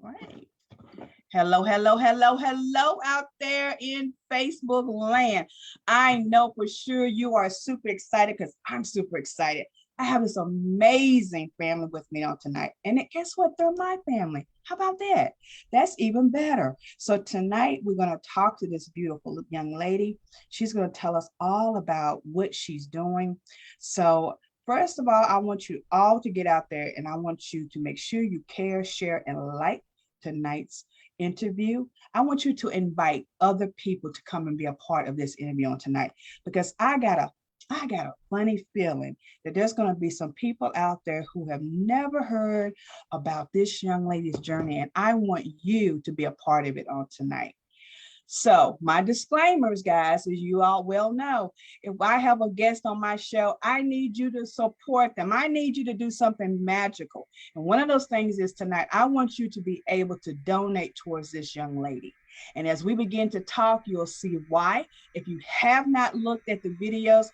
Right. Hello, hello, hello, hello out there in Facebook land. I know for sure you are super excited because I'm super excited. I have this amazing family with me on tonight. And guess what? They're my family. How about that? That's even better. So tonight we're going to talk to this beautiful young lady. She's going to tell us all about what she's doing. So first of all, I want you all to get out there and I want you to make sure you care, share, and like tonight's interview. I want you to invite other people to come and be a part of this interview on tonight because I got a funny feeling that there's going to be some people out there who have never heard about this young lady's journey, and I want you to be a part of it on tonight. So my disclaimers, guys, as you all well know, if I have a guest on my show, I need you to support them. I need you to do something magical. And one of those things is tonight, I want you to be able to donate towards this young lady. And as we begin to talk, you'll see why. If you have not looked at the videos,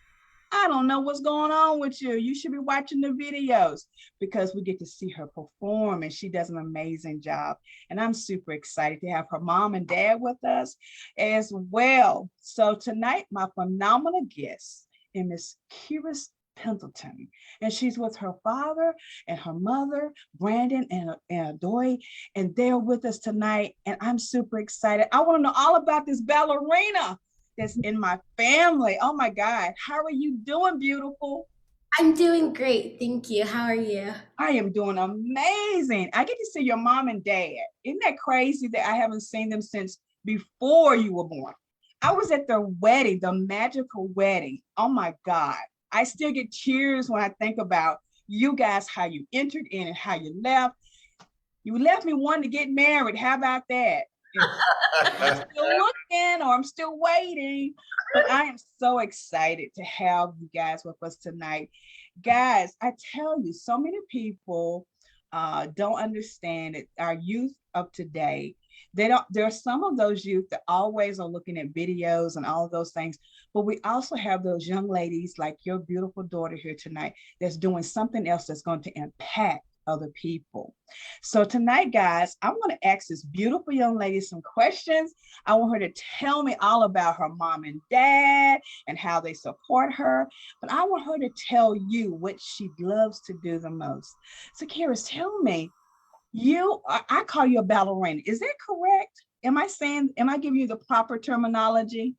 I don't know what's going on with you. You should be watching the videos because we get to see her perform and she does an amazing job. And I'm super excited to have her mom and dad with us as well. So tonight, my phenomenal guest is Miss Karis Pendleton. And she's with her father and her mother, Brandon and Odori, and they're with us tonight. And I'm super excited. I want to know all about this ballerina that's in my family. Oh my God. How are you doing, beautiful? I'm doing great. Thank you. How are you? I am doing amazing. I get to see your mom and dad. Isn't that crazy that I haven't seen them since before you were born? I was at their wedding, the magical wedding. Oh my God. I still get tears when I think about you guys, how you entered in and how you left. You left me wanting to get married. How about that? I'm still looking or I'm still waiting, but I am so excited to have you guys with us tonight. Guys, I tell you, so many people don't understand that our youth of today, there are some of those youth that always are looking at videos and all of those things, but we also have those young ladies like your beautiful daughter here tonight that's doing something else that's going to impact other people. So tonight, guys, I'm going to ask this beautiful young lady some questions. I want her to tell me all about her mom and dad and how they support her. But I want her to tell you what she loves to do the most. So Karis, tell me, I call you a ballerina. Is that correct? Am I giving you the proper terminology?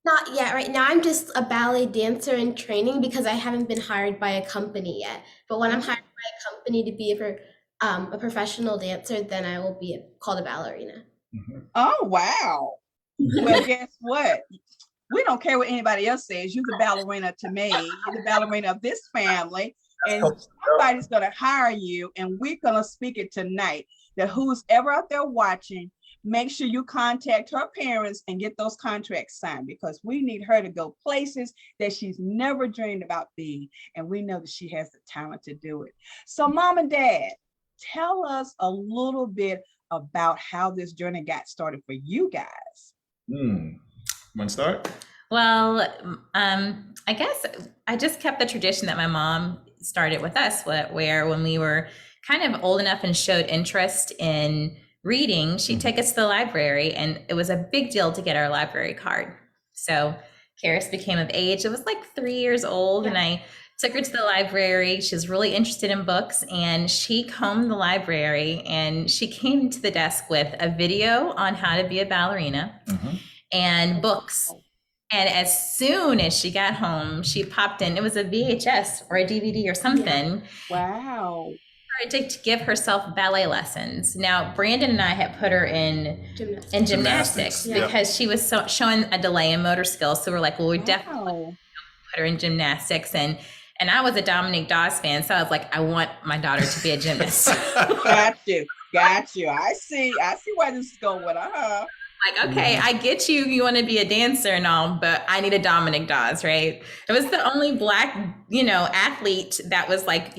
Not yet. Right now, I'm just a ballet dancer in training because I haven't been hired by a company yet. But when I'm hired by a company to be a professional dancer, then I will be called a ballerina. Oh, wow. Well, guess what? We don't care what anybody else says. You're the ballerina to me. You're the ballerina of this family. And somebody's going to hire you, and we're going to speak it tonight that who's ever out there watching, make sure you contact her parents and get those contracts signed because we need her to go places that she's never dreamed about being. And we know that she has the talent to do it. So mom and dad, tell us a little bit about how this journey got started for you guys. Want to start? Well, I guess I just kept the tradition that my mom started with us, where when we were kind of old enough and showed interest in reading, she'd take us to the library, and it was a big deal to get our library card. So Karis became of age. It was like 3 years old, and I took her to the library. She was really interested in books, and she combed the library, and she came to the desk with a video on how to be a ballerina and books. And as soon as she got home, she popped in. It was a VHS or a DVD or something. Wow. To give herself ballet lessons. Now, Brandon and I had put her in gymnastics because she was showing a delay in motor skills. So we're like, well, we definitely put her in gymnastics. And I was a Dominique Dawes fan, so I was like, I want my daughter to be a gymnast. Got you. I see where this is going with her. Like, okay, I get you. You want to be a dancer and all, but I need a Dominique Dawes, right? It was the only Black, athlete that was like,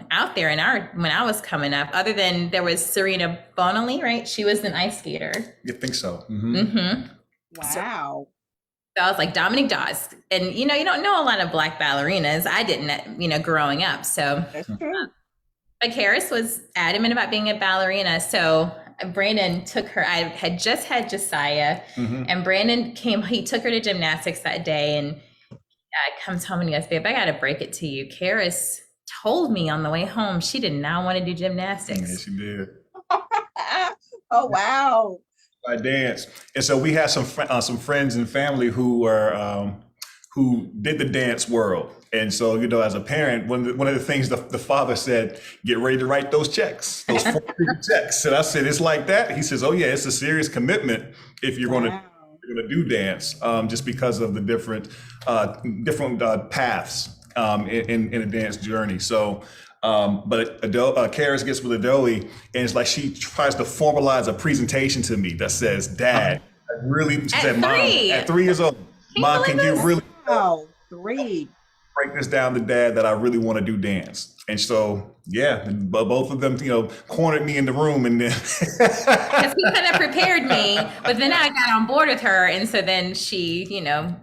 out there when I was coming up. Other than there was Serena Bonelli, right? She was an ice skater. You think so? Wow. So I was like, Dominique Dawes, and you don't know a lot of Black ballerinas. I didn't, growing up. So that's true. But Karis was adamant about being a ballerina. So Brandon took her, I had just had Josiah, and Brandon came, he took her to gymnastics that day, and comes home and he goes, babe, I got to break it to you. Karis told me on the way home she did not want to do gymnastics. Yeah, she did. Oh, wow. I danced. And so we had some friends and family who were who did the dance world. And so, you know, as a parent, one of the things the father said, get ready to write those checks, those 4-figure checks. And I said, it's like that? He says, oh yeah, it's a serious commitment if you're going to do dance, just because of the different paths in a dance journey. So, but Karis gets with Odori, and it's like she tries to formalize a presentation to me that says, Dad, I really, she said, Mom, at 3 years old, Mom, can you really 3 break this down to Dad that I really want to do dance? And so, yeah, both of them, you know, cornered me in the room, and then because he kind of prepared me, but then I got on board with her, and so then she, you know,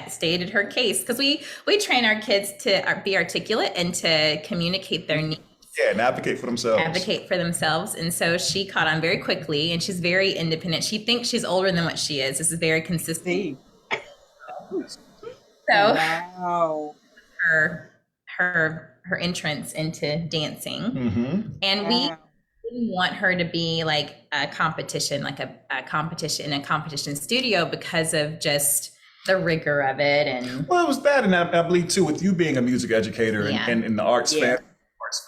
stated her case, because we train our kids to be articulate and to communicate their needs. Yeah, and advocate for themselves. And so she caught on very quickly, and she's very independent. She thinks she's older than what she is. This is very consistent. So wow. her entrance into dancing, and we didn't want her to be like a competition, like a competition in a competition studio, because of just the rigor of it. And well, it was that, and I believe too, with you being a music educator and in the arts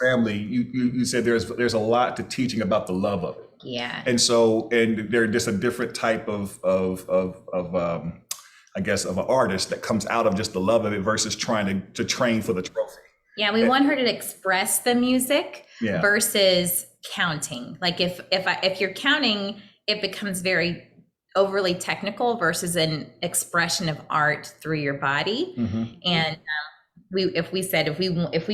family, you said there's a lot to teaching about the love of it. Yeah. And so, and they're just a different type of I guess of an artist that comes out of just the love of it versus trying to train for the trophy. Yeah, we want her to express the music versus counting. Like if you're counting, it becomes very overly technical versus an expression of art through your body. And if we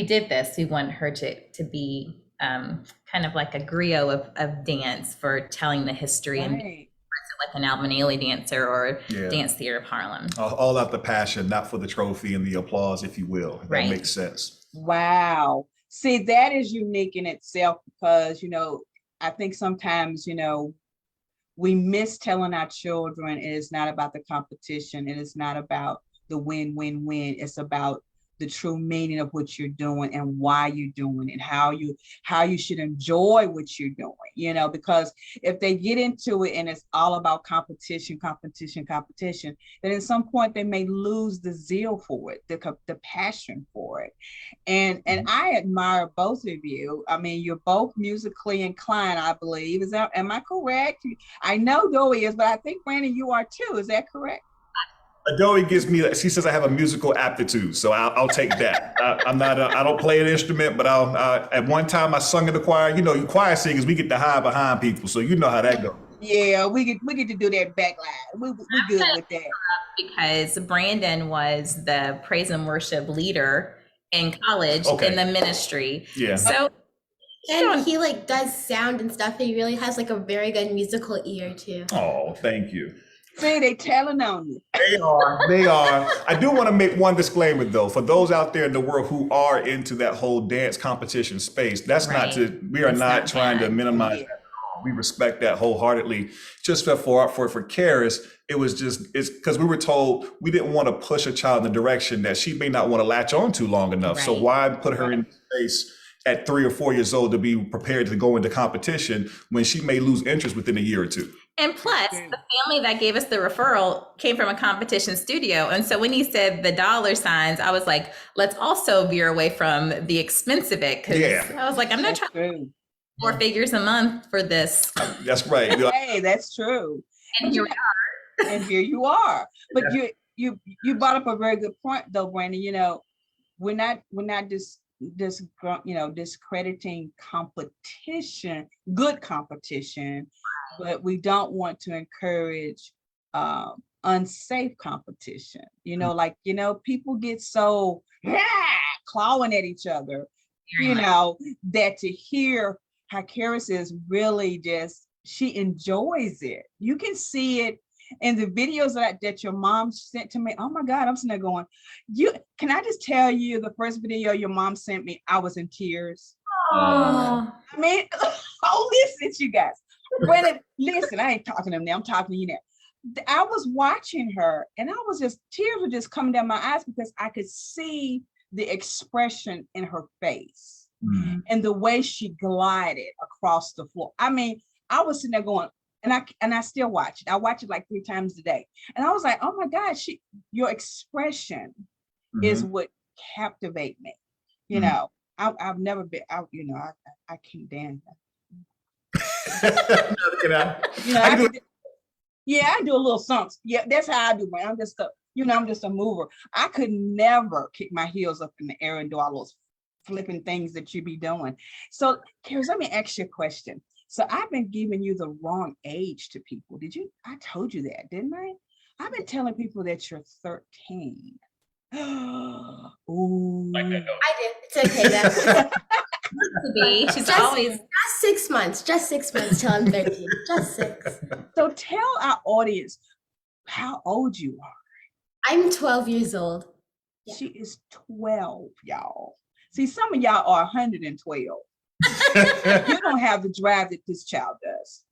did this, we want her to be kind of like a griot of dance for telling the history and like an Alvin Ailey dancer or Dance Theater of Harlem. All out the passion, not for the trophy and the applause, if you will. If that makes sense. Wow. See, that is unique in itself, because, you know, I think sometimes, you know, we miss telling our children it is not about the competition. It is not about the win-win-win. It's about the true meaning of what you're doing and why you're doing it, how you should enjoy what you're doing, you know, because if they get into it and it's all about competition, then at some point they may lose the zeal for it, the passion for it. And I admire both of you. I mean, you're both musically inclined, I believe. Am I correct? I know Doe is, but I think Brandon, you are too. Is that correct? Odori gives me, she says I have a musical aptitude, so I'll take that. I don't play an instrument, but at one time I sung in the choir. You know, you choir singers, we get to hide behind people, so you know how that goes. Yeah, we get to do that backline. We're good with that. Because Brandon was the praise and worship leader in college in the ministry. Yeah. So and he like does sound and stuff. He really has like a very good musical ear too. Oh, thank you. See, they telling on you. They are. I do want to make one disclaimer though, for those out there in the world who are into that whole dance competition space. That's we are not trying to minimize that. We respect that wholeheartedly. Just for Karis, it's because we were told we didn't want to push a child in the direction that she may not want to latch on to long enough. So why put her in space at 3 or 4 years old to be prepared to go into competition when she may lose interest within a year or two? And plus, the family that gave us the referral came from a competition studio. And so when he said the dollar signs, I was like, let's also veer away from the expense of it. Because I was like, I'm not trying 4 figures a month for this. That's right. Hey, that's true. And here we are. And here you are. But you brought up a very good point though, Brandon. You know, we're not just discrediting competition, good competition, but we don't want to encourage unsafe competition. You know, like, you know, people get so clawing at each other, that to hear how Karis is really she enjoys it. You can see it in the videos that your mom sent to me. Oh my God, I'm sitting there going, can I just tell you, the first video your mom sent me, I was in tears. I mean, listen, you guys, Brandon, listen, I ain't talking to them now. I'm talking to you now. I was watching her and tears were just coming down my eyes because I could see the expression in her face and the way she glided across the floor. I mean, I was sitting there going, and I still watch it. I watch it like 3 times a day. And I was like, oh my God, your expression is what captivate me. You know, I've never been out, I can't dance. I do a little something. Yeah, that's how I do, man. I'm just a mover. I could never kick my heels up in the air and do all those flipping things that you be doing. So, Karis, let me ask you a question. So I've been giving you the wrong age to people. I told you that, didn't I? I've been telling people that you're 13. Ooh. I did. It's okay. That's to be. She's always just 6 months till I'm 13. Just 6. So tell our audience how old you are. I'm 12 years old. Yeah. She is 12, y'all. See, some of y'all are 112. You don't have the drive that this child does.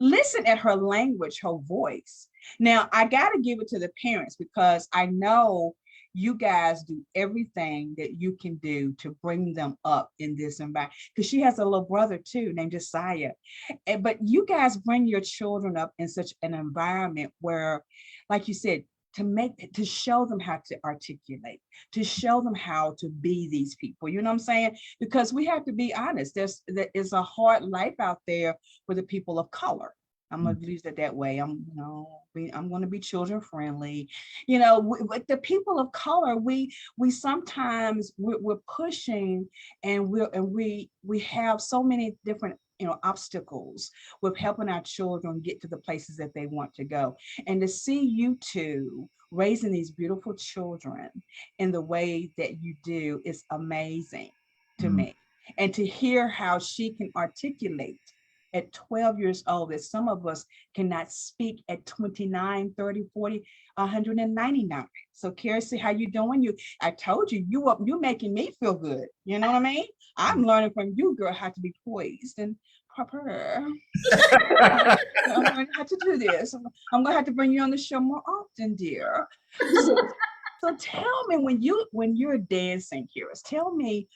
Listen at her language, her voice. Now, I got to give it to the parents because I know you guys do everything that you can do to bring them up in this environment. Because she has a little brother too, named Josiah. But you guys bring your children up in such an environment where, like you said, to show them how to articulate, to show them how to be these people, you know what I'm saying? Because we have to be honest, there is a hard life out there for the people of color. I'm going to use it that way. I'm going to be children friendly. With the people of color, we sometimes we're pushing and we have so many different obstacles with helping our children get to the places that they want to go. And to see you two raising these beautiful children in the way that you do is amazing to me. And to hear how she can articulate at 12 years old, that some of us cannot speak at 29, 30, 40, 199. So Karis, how you doing? I told you, you're making me feel good. You know what I mean? I'm learning from you, girl, how to be poised and proper. I'm going to have to do this. I'm going to have to bring you on the show more often, dear. So tell me, when you're dancing, Karis, tell me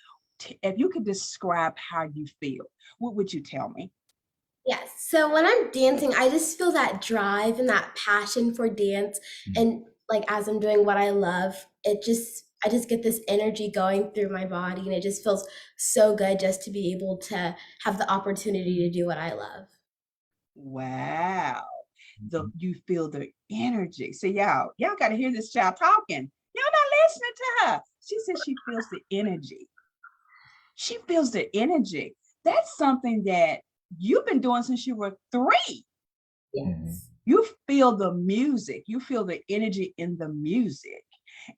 if you could describe how you feel. What would you tell me? Yes. So when I'm dancing, I just feel that drive and that passion for dance. And like, as I'm doing what I love, I just get this energy going through my body, and it just feels so good just to be able to have the opportunity to do what I love. Wow. You feel the energy. So y'all got to hear this child talking. Y'all not listening to her. She says she feels the energy. She feels the energy. That's something that you've been doing since you were 3. Yes. You feel the music. You feel the energy in the music,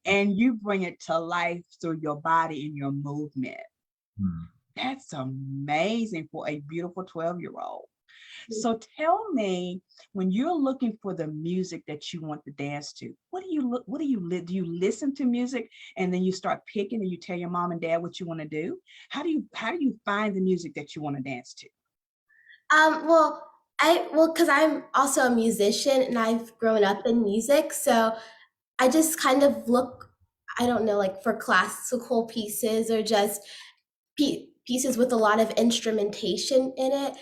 and you bring it to life through your body and your movement. That's amazing for a beautiful 12-year-old. So tell me, when you're looking for the music that you want to dance to, do you listen to music and then you start picking and you tell your mom and dad what you want to do? How do you find the music that you want to dance to? Because I'm also a musician and I've grown up in music, so I just kind of look, I don't know, like for classical pieces or just pieces with a lot of instrumentation in it.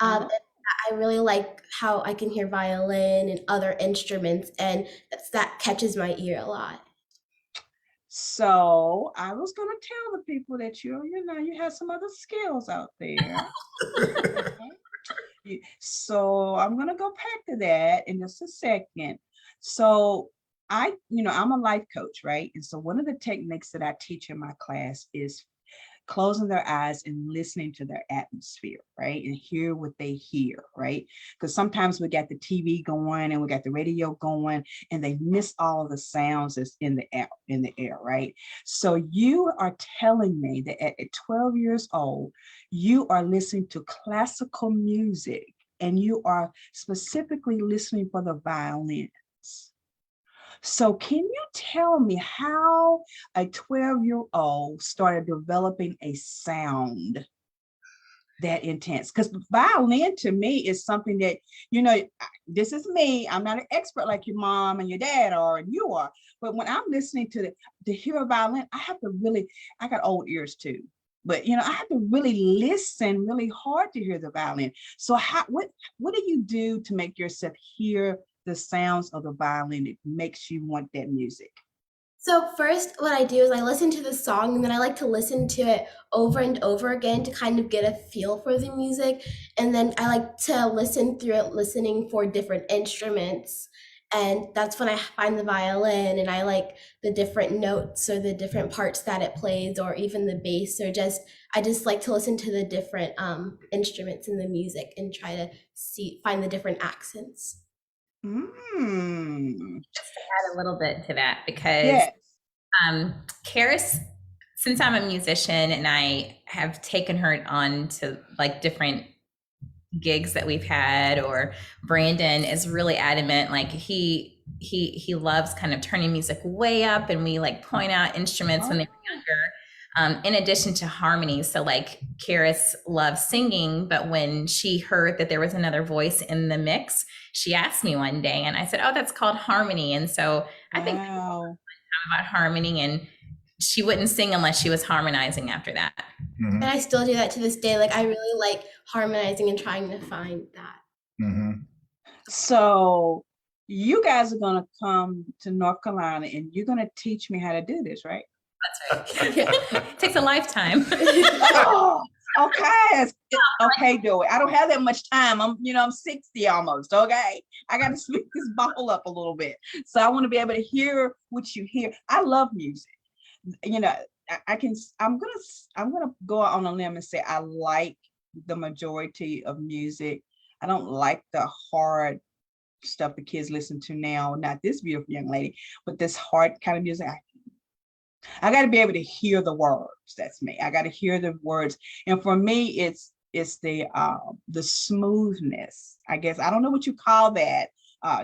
I really like how I can hear violin and other instruments, and that catches my ear a lot. So I was going to tell the people that you have some other skills out there. So I'm going to go back to that in just a second. So I'm a life coach, right? And so one of the techniques that I teach in my class is closing their eyes and listening to their atmosphere, right? And hear what they hear, right? Because sometimes we got the TV going and we got the radio going and they miss all of the sounds that's in the air, right? So you are telling me that at 12 years old, you are listening to classical music and you are specifically listening for the violins. So can you tell me how a 12-year-old started developing a sound? that intense. Because violin to me is something that, this is me. I'm not an expert like your mom and your dad are, and you are. But when I'm listening to hear a violin, I got old ears too. But I have to really listen really hard to hear the violin. So what do you do to make yourself hear the sounds of the violin that makes you want that music? So first, what I do is I listen to the song, and then I like to listen to it over and over again to kind of get a feel for the music. And then I like to listen through it, listening for different instruments. And that's when I find the violin, and I like the different notes or the different parts that it plays, or even the bass, or I just like to listen to the different instruments in the music and try to find the different accents. Just to add a little bit to that, because yes. Karis, since I'm a musician and I have taken her on to like different gigs that we've had, or Brandon is really adamant, like he loves kind of turning music way up, and we like point out instruments when they were younger, in addition to harmonies. So like Karis loves singing, but when she heard that there was another voice in the mix, she asked me one day, and I said, oh, that's called harmony. And so I think about harmony, and she wouldn't sing unless she was harmonizing after that. Mm-hmm. And I still do that to this day. Like I really like harmonizing and trying to find that. Mm-hmm. So you guys are going to come to North Carolina, and you're going to teach me how to do this, right? That's right. It takes a lifetime. Oh, okay. Okay, do it. I don't have that much time. I'm 60 almost. Okay. I got to speed this ball up a little bit. So I want to be able to hear what you hear. I love music. I'm gonna go out on a limb and say I like the majority of music. I don't like the hard stuff the kids listen to now. Not this beautiful young lady, but this hard kind of music. I got to be able to hear the words. That's me. I got to hear the words, and for me, it's the smoothness. I guess I don't know what you call that,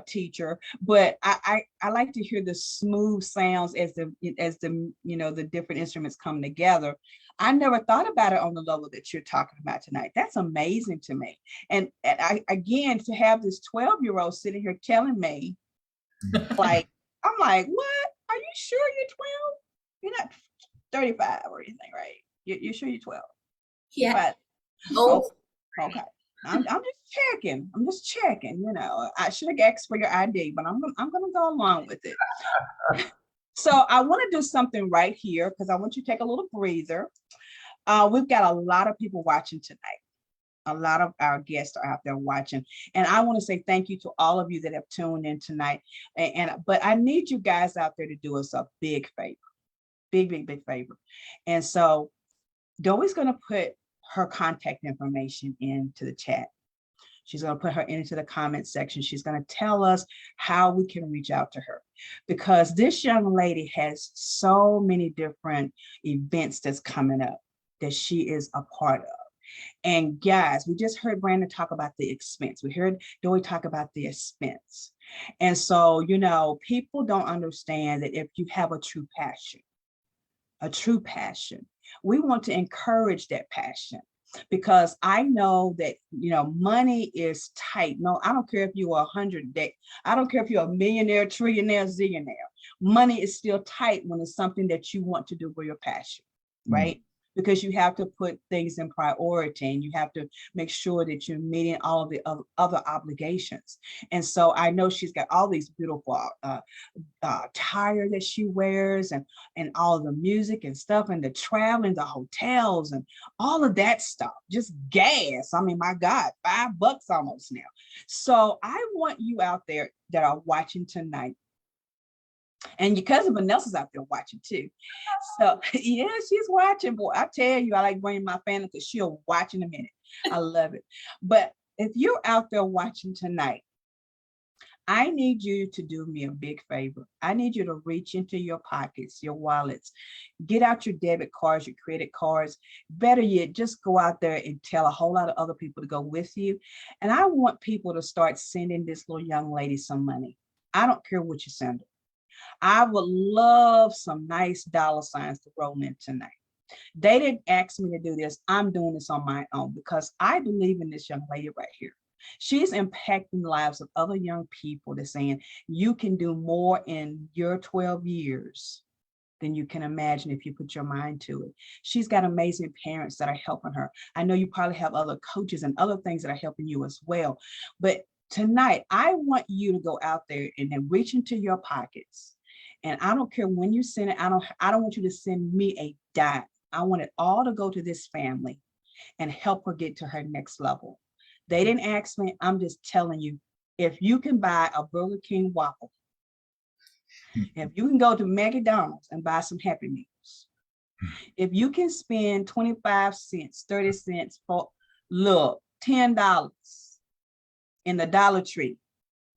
teacher, but I like to hear the smooth sounds as the the different instruments come together. I never thought about it on the level that you're talking about tonight. That's amazing to me. And I, again, to have this 12-year-old sitting here telling me, like, I'm like, what? Are you sure you're 12? You're not 35 or anything, right? You're sure you're 12? Yeah. But, okay. I'm just checking. I should have asked for your ID, but I'm gonna go along with it. So I want to do something right here because I want you to take a little breather. We've got a lot of people watching tonight. A lot of our guests are out there watching, and I want to say thank you to all of you that have tuned in tonight. But I need you guys out there to do us a big favor, big favor. And so Doe's going to put her contact information into the chat. She's going to put her into the comment section. She's going to tell us how we can reach out to her, because this young lady has so many different events that's coming up that she is a part of. And guys, we just heard Brandon talk about the expense. We heard Doe talk about the expense. And so, people don't understand that if you have a true passion, we want to encourage that passion. Because I know that, money is tight. No, I don't care if you are 100 day. I don't care if you're a millionaire, trillionaire, zillionaire. Money is still tight when it's something that you want to do for your passion, right? Because you have to put things in priority, and you have to make sure that you're meeting all of the other obligations. And so I know she's got all these beautiful attire that she wears, and all of the music and stuff, and the traveling, the hotels, and all of that stuff. Just gas. I mean, my God, $5 almost now. So I want you out there that are watching tonight. And your cousin Vanessa's out there watching too. So yeah, she's watching. Boy, I tell you, I like bringing my family because she'll watch in a minute. I love it. But if you're out there watching tonight, I need you to do me a big favor. I need you to reach into your pockets, your wallets, get out your debit cards, your credit cards. Better yet, just go out there and tell a whole lot of other people to go with you. And I want people to start sending this little young lady some money. I don't care what you send her. I would love some nice dollar signs to roll in tonight. They didn't ask me to do this. I'm doing this on my own because I believe in this young lady right here. She's impacting the lives of other young people. They're saying you can do more in your 12 years than you can imagine if you put your mind to it. She's got amazing parents that are helping her. I know you probably have other coaches and other things that are helping you as well. But tonight, I want you to go out there and then reach into your pockets. And I don't care when you send it. I don't want you to send me a dime. I want it all to go to this family and help her get to her next level. They didn't ask me. I'm just telling you, if you can buy a Burger King Whopper, if you can go to McDonald's and buy some Happy Meals, if you can spend 25 cents, 30 cents for, look, $10 in the Dollar Tree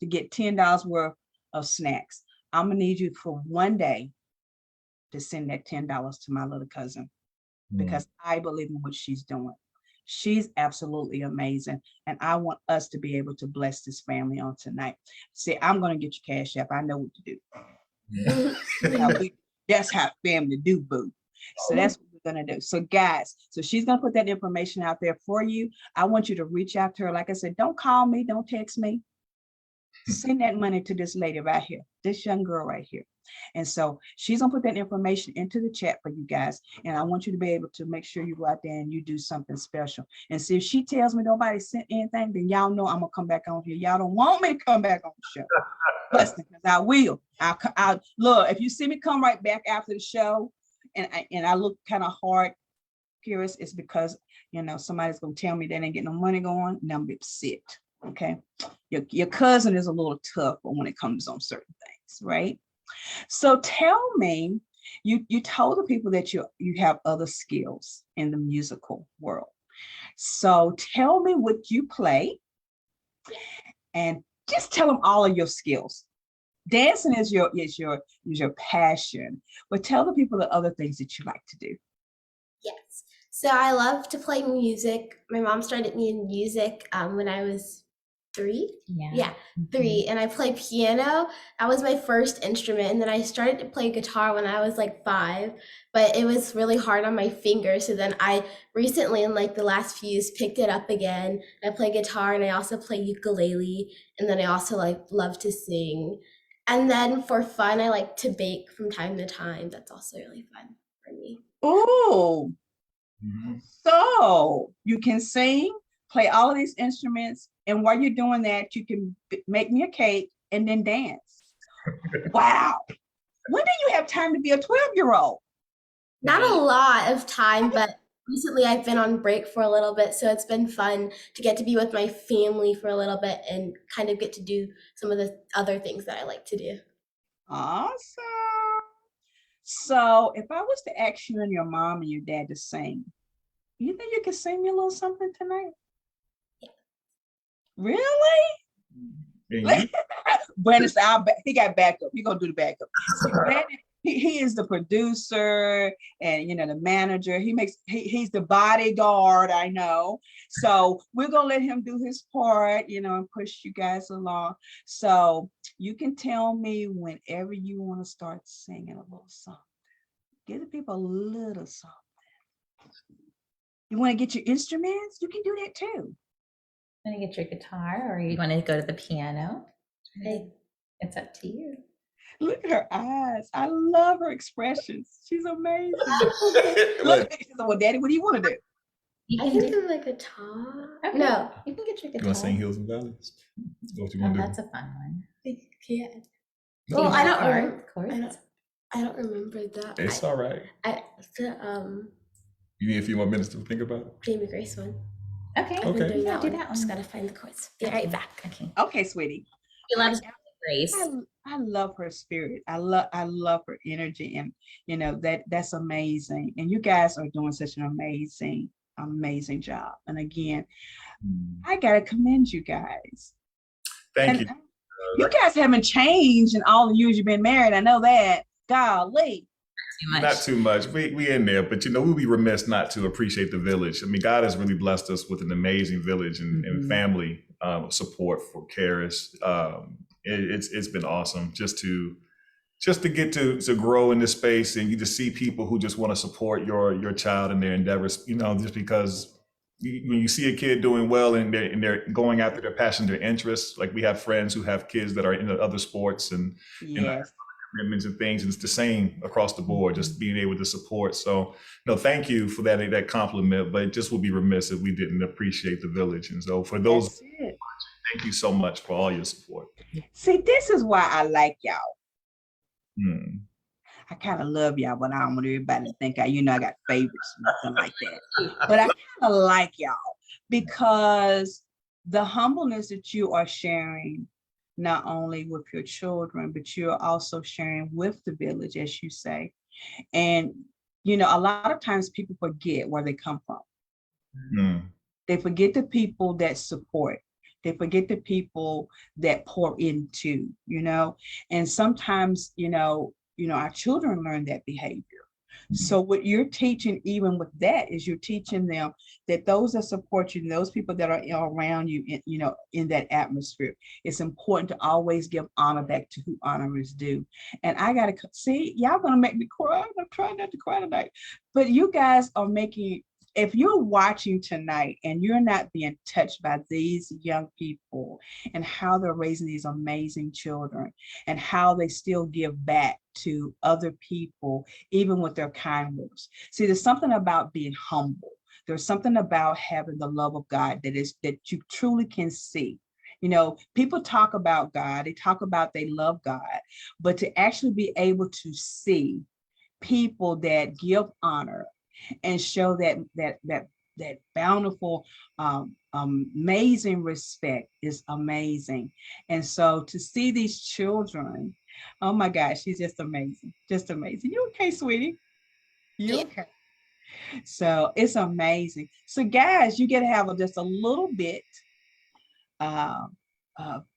to get $10 worth of snacks, I'm gonna need you for one day to send that $10 to my little cousin because I believe in what she's doing. She's absolutely amazing. And I want us to be able to bless this family on tonight. See, I'm going to get your Cash App. I know what to do. That's how family do, boo. So that's what we're going to do. So guys, so she's going to put that information out there for you. I want you to reach out to her. Like I said, don't call me. Don't text me. Send that money to this lady right here, this young girl right here. And so she's gonna put that information into the chat for you guys. And I want you to be able to make sure you go out there and you do something special. And see, if she tells me nobody sent anything, then y'all know I'm gonna come back on here. Y'all don't want me to come back on the show. Because I will. I'll look, if you see me come right back after the show and I look kind of hard, curious, it's because, you know, somebody's gonna tell me they didn't get no money going and I'm upset. Okay, your cousin is a little tough when it comes on certain things, right? So tell me, you told the people that you have other skills in the musical world. So tell me what you play, and just tell them all of your skills. Dancing is your passion, but tell the people the other things that you like to do. Yes. So I love to play music. My mom started me in music when I was 3. Yeah, 3. And I play piano. That was my first instrument. And then I started to play guitar when I was like 5, but it was really hard on my fingers. So then I recently, in like the last few years, picked it up again. I play guitar and I also play ukulele. And then I also like love to sing. And then for fun, I like to bake from time to time. That's also really fun for me. Oh, so you can sing, play all of these instruments, and while you're doing that, you can make me a cake and then dance. Wow. When do you have time to be a 12-year-old? Not a lot of time, but recently I've been on break for a little bit, so it's been fun to get to be with my family for a little bit and kind of get to do some of the other things that I like to do. Awesome. So if I was to ask you and your mom and your dad to sing, you think you could sing me a little something tonight? Yeah. Really? Brandon said, he got backup. He's gonna do the backup. See, Brandon, he is the producer and, you know, the manager. He's the bodyguard, I know. So we're gonna let him do his part, you know, and push you guys along. So you can tell me whenever you want to start singing a little something. Give the people a little something. You want to get your instruments? You can do that too. Want to get your guitar, or you want to go to the piano? It's up to you. Look at her eyes. I love her expressions. She's amazing. Look, she said, well, Daddy, what do you want to do? I can do the guitar. Okay. No. You can get your guitar. You want to sing Hills and Valleys? That's what you want to do. That's a fun one. I can't. Do you Well, I know don't remember. chords? I don't remember that. It's all right. You need a few more minutes to think about it? Jamie Grace one. Okay. Okay. Do Yeah, that do one. that one. Just gotta find the chords. Be right back. Okay. Okay, sweetie. She loves Grace. I love her spirit. I love her energy, and you know that's amazing. And you guys are doing such an amazing job. And again, I gotta commend you guys. Thank you. You guys haven't changed in all the years you've been married. I know that. Golly. Not too much. We in there, but you know, we'd be remiss not to appreciate the village. I mean, God has really blessed us with an amazing village and family support for Karis. It's been awesome just to just to get to grow in this space, and you just see people who just want to support your child and their endeavors, just because when you see a kid doing well and they're going after their passion, their interests, like we have friends who have kids that are into other sports and Yes. commitments and things, and it's the same across the board, just being able to support. So no, thank you for that compliment, but it just would be remiss if we didn't appreciate the village. And so for those, That's it. thank you so much for all your support. See, this is why I like y'all. Hmm. I kind of love y'all, but I don't want everybody to think I got favorites, nothing like that. But I kind of like y'all because the humbleness that you are sharing, not only with your children, but you're also sharing with the village, as you say. And, a lot of times people forget where they come from. Hmm. They forget the people that support. They forget the people that pour into, and sometimes, our children learn that behavior. So what you're teaching, even with that, is you're teaching them that those that support you, those people that are around you, in that atmosphere, it's important to always give honor back to who honor is due. And I gotta see, y'all gonna make me cry. I'm trying not to cry tonight, but you guys are making. If you're watching tonight and you're not being touched by these young people and how they're raising these amazing children and how they still give back to other people, even with their kind words. See, there's something about being humble. There's something about having the love of God that you truly can see. People talk about God, they talk about they love God, but to actually be able to see people that give honor and show that bountiful, amazing respect is amazing. And so to see these children, oh my gosh, she's just amazing, just amazing. You okay, sweetie? You okay? So it's amazing. So guys, you get to have just a little bit. I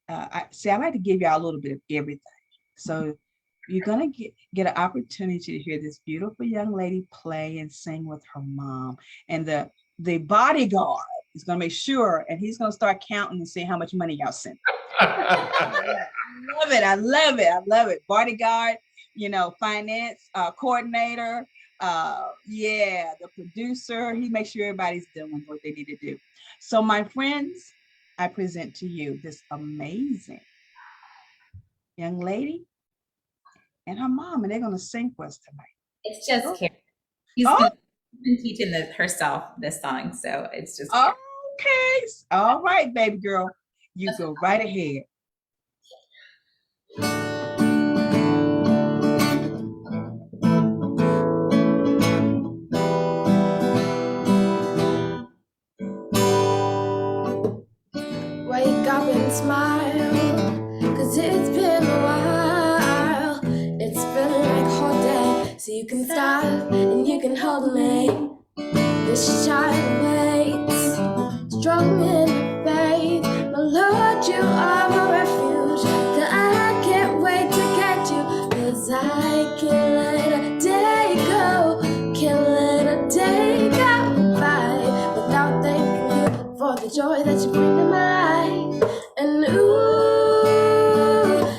like to give y'all a little bit of everything. So you're gonna get an opportunity to hear this beautiful young lady play and sing with her mom, and the bodyguard is gonna make sure, and he's gonna start counting and see how much money y'all sent. I love it. I love it. I love it. Bodyguard, finance coordinator, the producer. He makes sure everybody's doing what they need to do. So my friends, I present to you this amazing young lady and her mom, and they're going to sing for us tonight. It's just Karis. She's been teaching herself this song, so it's just Karis. Okay. All right, baby girl. You go right ahead. Wake up and smile, 'cause it's been a while. It's been like a whole day, so you can stop and you can hold me. This child waits, strong in the faith. My Lord, you are my refuge, 'cause I can't wait to get you. 'Cause I can't let a day go, can't let a day go by without thanking you for the joy that you bring to mine. And ooh,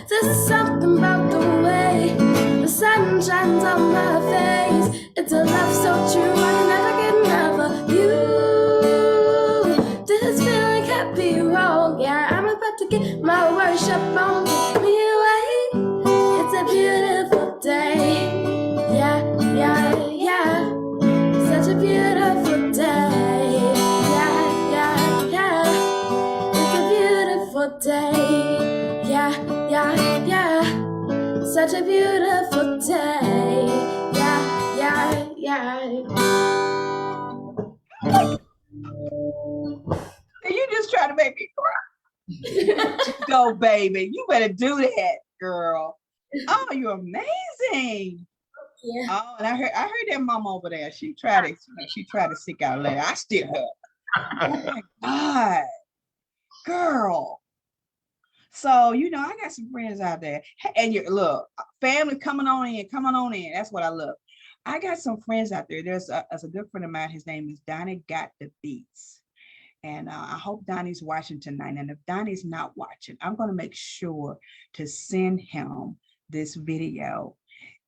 there's something about the way the sun shines on my face. It's a love so true, I can never get enough of you. This feeling can't be wrong. Yeah, I'm about to get my worship on. Take me away. It's a beautiful day. Yeah, yeah, yeah. Such a beautiful day. Yeah, yeah, yeah. It's a beautiful day. Yeah, yeah, yeah. Such a beautiful day. Yeah, yeah, yeah. You just try to make me cry. Go, baby. You better do that, girl. Oh, you're amazing. Yeah. Oh, and I heard that mom over there. She tried to seek out later. I still heard. Oh my God, girl. So I got some friends out there, and look, family coming on in. That's what I love. I got some friends out there. There's a good friend of mine. His name is Donnie Got the Beats. And I hope Donnie's watching tonight. And if Donnie's not watching, I'm going to make sure to send him this video,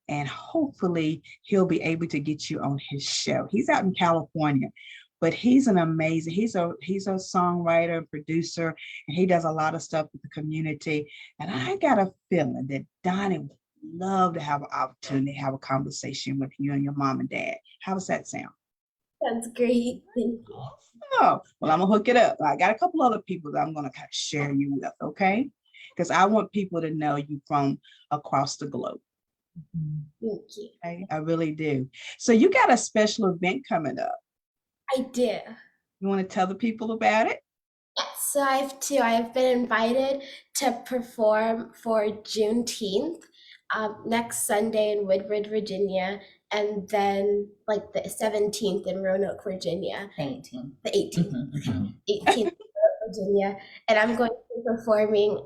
and hopefully he'll be able to get you on his show. He's out in California, but he's an amazing, he's a songwriter, producer, and he does a lot of stuff with the community. And I got a feeling that Donnie would love to have an opportunity to have a conversation with you and your mom and dad. How does that sound? That's great. Thank you. Oh, well, I'm gonna hook it up. I got a couple other people that I'm gonna kind of share you with, okay? Because I want people to know you from across the globe. Thank you. Okay? I really do. So you got a special event coming up. I do. You want to tell the people about it? Yes, so I have been invited to perform for Juneteenth next Sunday in Woodward, Virginia, and then like the 17th in Roanoke, Virginia. 18. The 18th. Mm-hmm. 18th in Virginia. And I'm going to be performing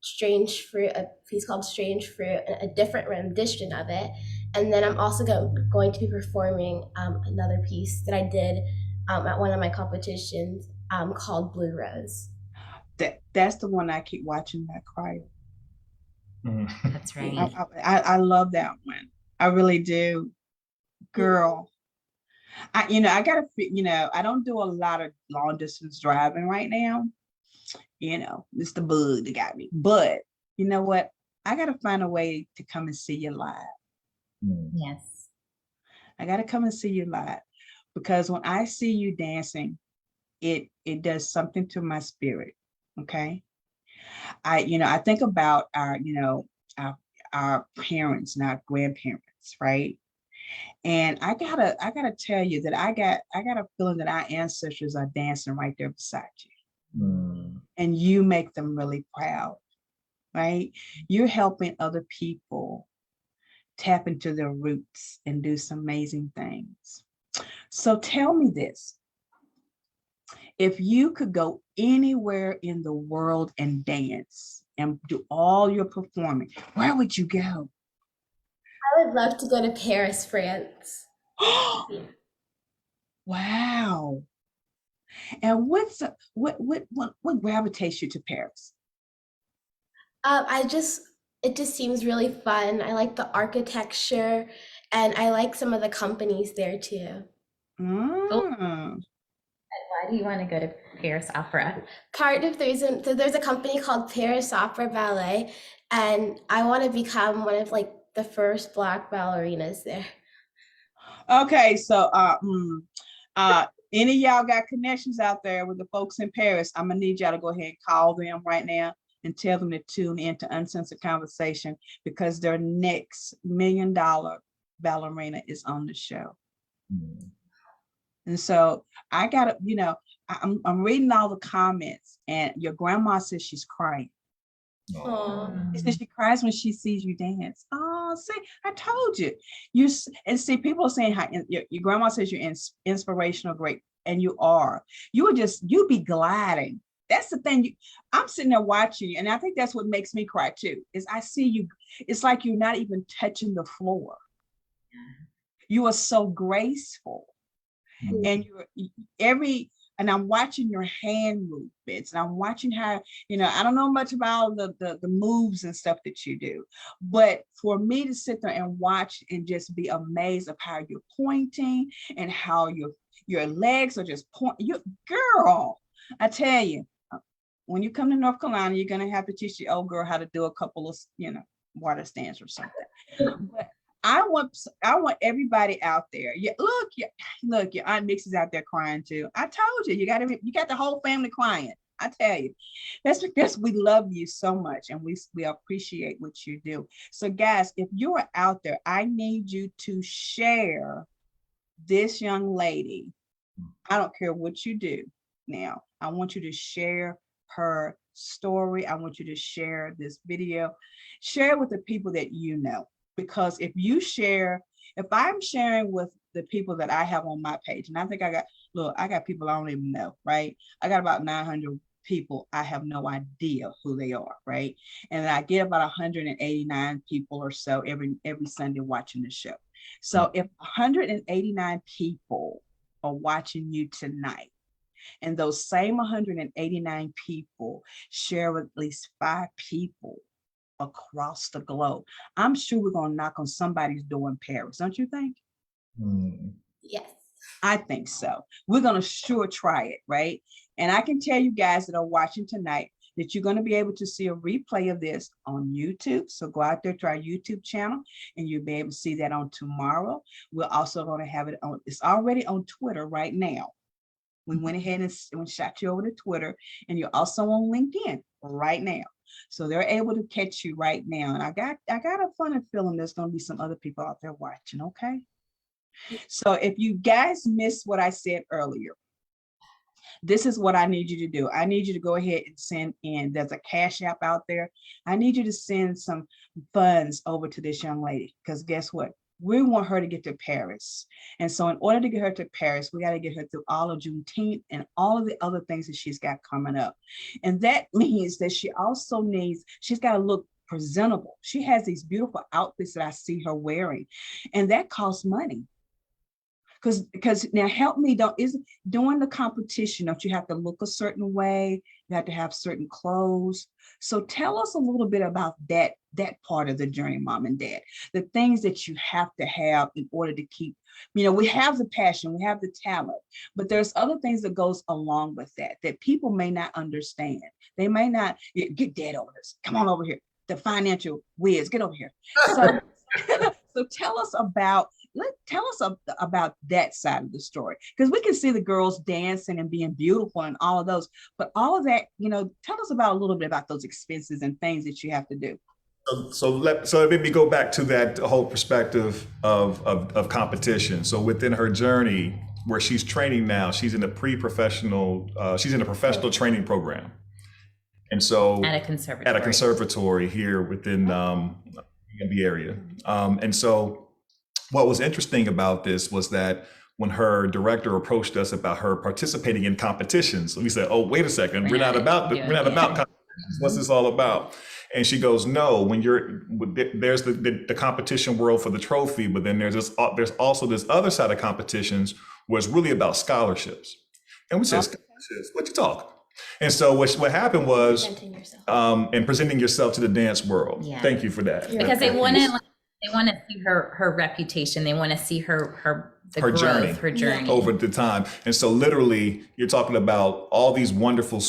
Strange Fruit, a piece called Strange Fruit, a different rendition of it. And then I'm also going to be performing another piece that I did at one of my competitions called Blue Rose. That's the one I keep watching that cry. That's right. I love that one. I really do. Girl, I gotta, I don't do a lot of long distance driving right now. It's the bug that got me. But you know what? I gotta find a way to come and see you live. Yes. I gotta come and see you live, because when I see you dancing, it does something to my spirit. Okay. I think about our parents and our grandparents, right? And I gotta tell you that I got a feeling that our ancestors are dancing right there beside you. And you make them really proud, right? You're helping other people tap into their roots and do some amazing things. So tell me this. If you could go anywhere in the world and dance and do all your performing, where would you go? I would love to go to Paris, France. Wow. And what gravitates you to Paris? It just seems really fun. I like the architecture, and I like some of the companies there too. Why do you want to go to Paris Opera? There's a company called Paris Opera Ballet, and I want to become one of like the first Black ballerinas there. Okay, so any of y'all got connections out there with the folks in Paris? I'm gonna need y'all to go ahead and call them right now and tell them to tune into Uncensored Conversation, because their next $1 million ballerina is on the show. And so I gotta, I'm reading all the comments, and your grandma says she's crying. She says she cries when she sees you dance. Oh, see, I told you. And see, people are saying how your grandma says you're inspirational, great, and you are. You'd be gliding. That's the thing. I'm sitting there watching you, and I think that's what makes me cry too, is I see you. It's like you're not even touching the floor. You are so graceful. And and I'm watching your hand movements, and I'm watching how, I don't know much about the moves and stuff that you do, but for me to sit there and watch and just be amazed of how you're pointing and how your legs are just pointing. Girl, I tell you, when you come to North Carolina, you're going to have to teach the old girl how to do a couple of, water stands or something. But I want everybody out there. Look, your Aunt Mixie's out there crying too. I told you, you got the whole family crying. I tell you, that's because we love you so much, and we appreciate what you do. So guys, if you are out there, I need you to share this young lady. I don't care what you do now. I want you to share her story. I want you to share this video. Share it with the people that you know. Because if I'm sharing with the people that I have on my page, and I think I got people I don't even know, right? I got about 900 people. I have no idea who they are, right? And I get about 189 people or so every Sunday watching the show. So if 189 people are watching you tonight, and those same 189 people share with at least 5 people, across the globe. I'm sure we're going to knock on somebody's door in Paris, don't you think? Yes. I think so. We're going to sure try it, right? And I can tell you guys that are watching tonight that you're going to be able to see a replay of this on YouTube. So go out there to our YouTube channel and you'll be able to see that on tomorrow. We're also going to have it on, it's already on Twitter right now. We went ahead and shot you over to Twitter, and you're also on LinkedIn right now. So they're able to catch you right now. And I got a funny feeling there's going to be some other people out there watching, okay? So if you guys missed what I said earlier, this is what I need you to do. I need you to go ahead and send in, there's a Cash App out there. I need you to send some funds over to this young lady, because guess what? We want her to get to Paris. And so in order to get her to Paris, we got to get her through all of Juneteenth and all of the other things that she's got coming up. And that means that she also needs, she's got to look presentable. She has these beautiful outfits that I see her wearing, and that costs money. Because now help me, during the competition, don't you have to look a certain way? You have to have certain clothes. So tell us a little bit about that part of the journey, Mom and Dad, the things that you have to have in order to keep, we have the passion, we have the talent, but there's other things that goes along with that people may not understand. They may not, get Dad over this. Come on over here. The financial whiz, get over here. So, so tell us about that side of the story, because we can see the girls dancing and being beautiful and all of those, but all of that, tell us about a little bit about those expenses and things that you have to do. So let me go back to that whole perspective of competition. So within her journey, where she's training now, she's in a she's in a professional training program, and so at a conservatory here within the area, and so. What was interesting about this was that when her director approached us about her participating in competitions, we said, "Oh, wait a second, we're not about competitions. What's this all about?" And she goes, "No, when there's the competition world for the trophy, but then there's also this other side of competitions where it's really about scholarships." And we said, "Scholarships? What you talk?" And so what happened was presenting yourself to the dance world. Yeah. Thank you for that. Because they want to see her reputation. They want to see her journey over the time. And so literally you're talking about all these wonderful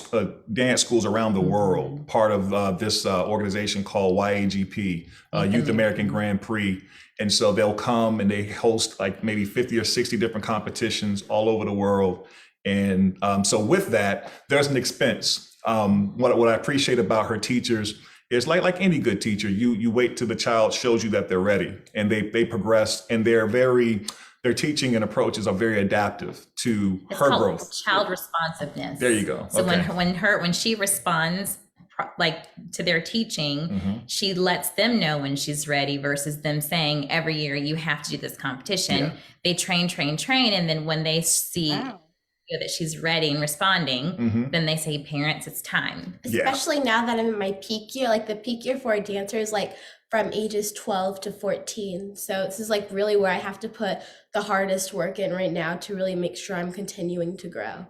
dance schools around the world, part of this organization called YAGP, Youth American Grand Prix. And so they'll come and they host like maybe 50 or 60 different competitions all over the world. And so with that, there's an expense. What I appreciate about her teachers, it's like any good teacher, you wait till the child shows you that they're ready, and they progress, and their teaching and approaches are very adaptive to her growth. Child responsiveness. There you go. So when she responds like to their teaching, she lets them know when she's ready versus them saying every year you have to do this competition. Yeah. They train, and then when they see that she's ready and responding, then they say, "Parents, it's time." Especially now that I'm in my peak year, like the peak year for a dancer is like from ages 12 to 14. So this is like really where I have to put the hardest work in right now to really make sure I'm continuing to grow.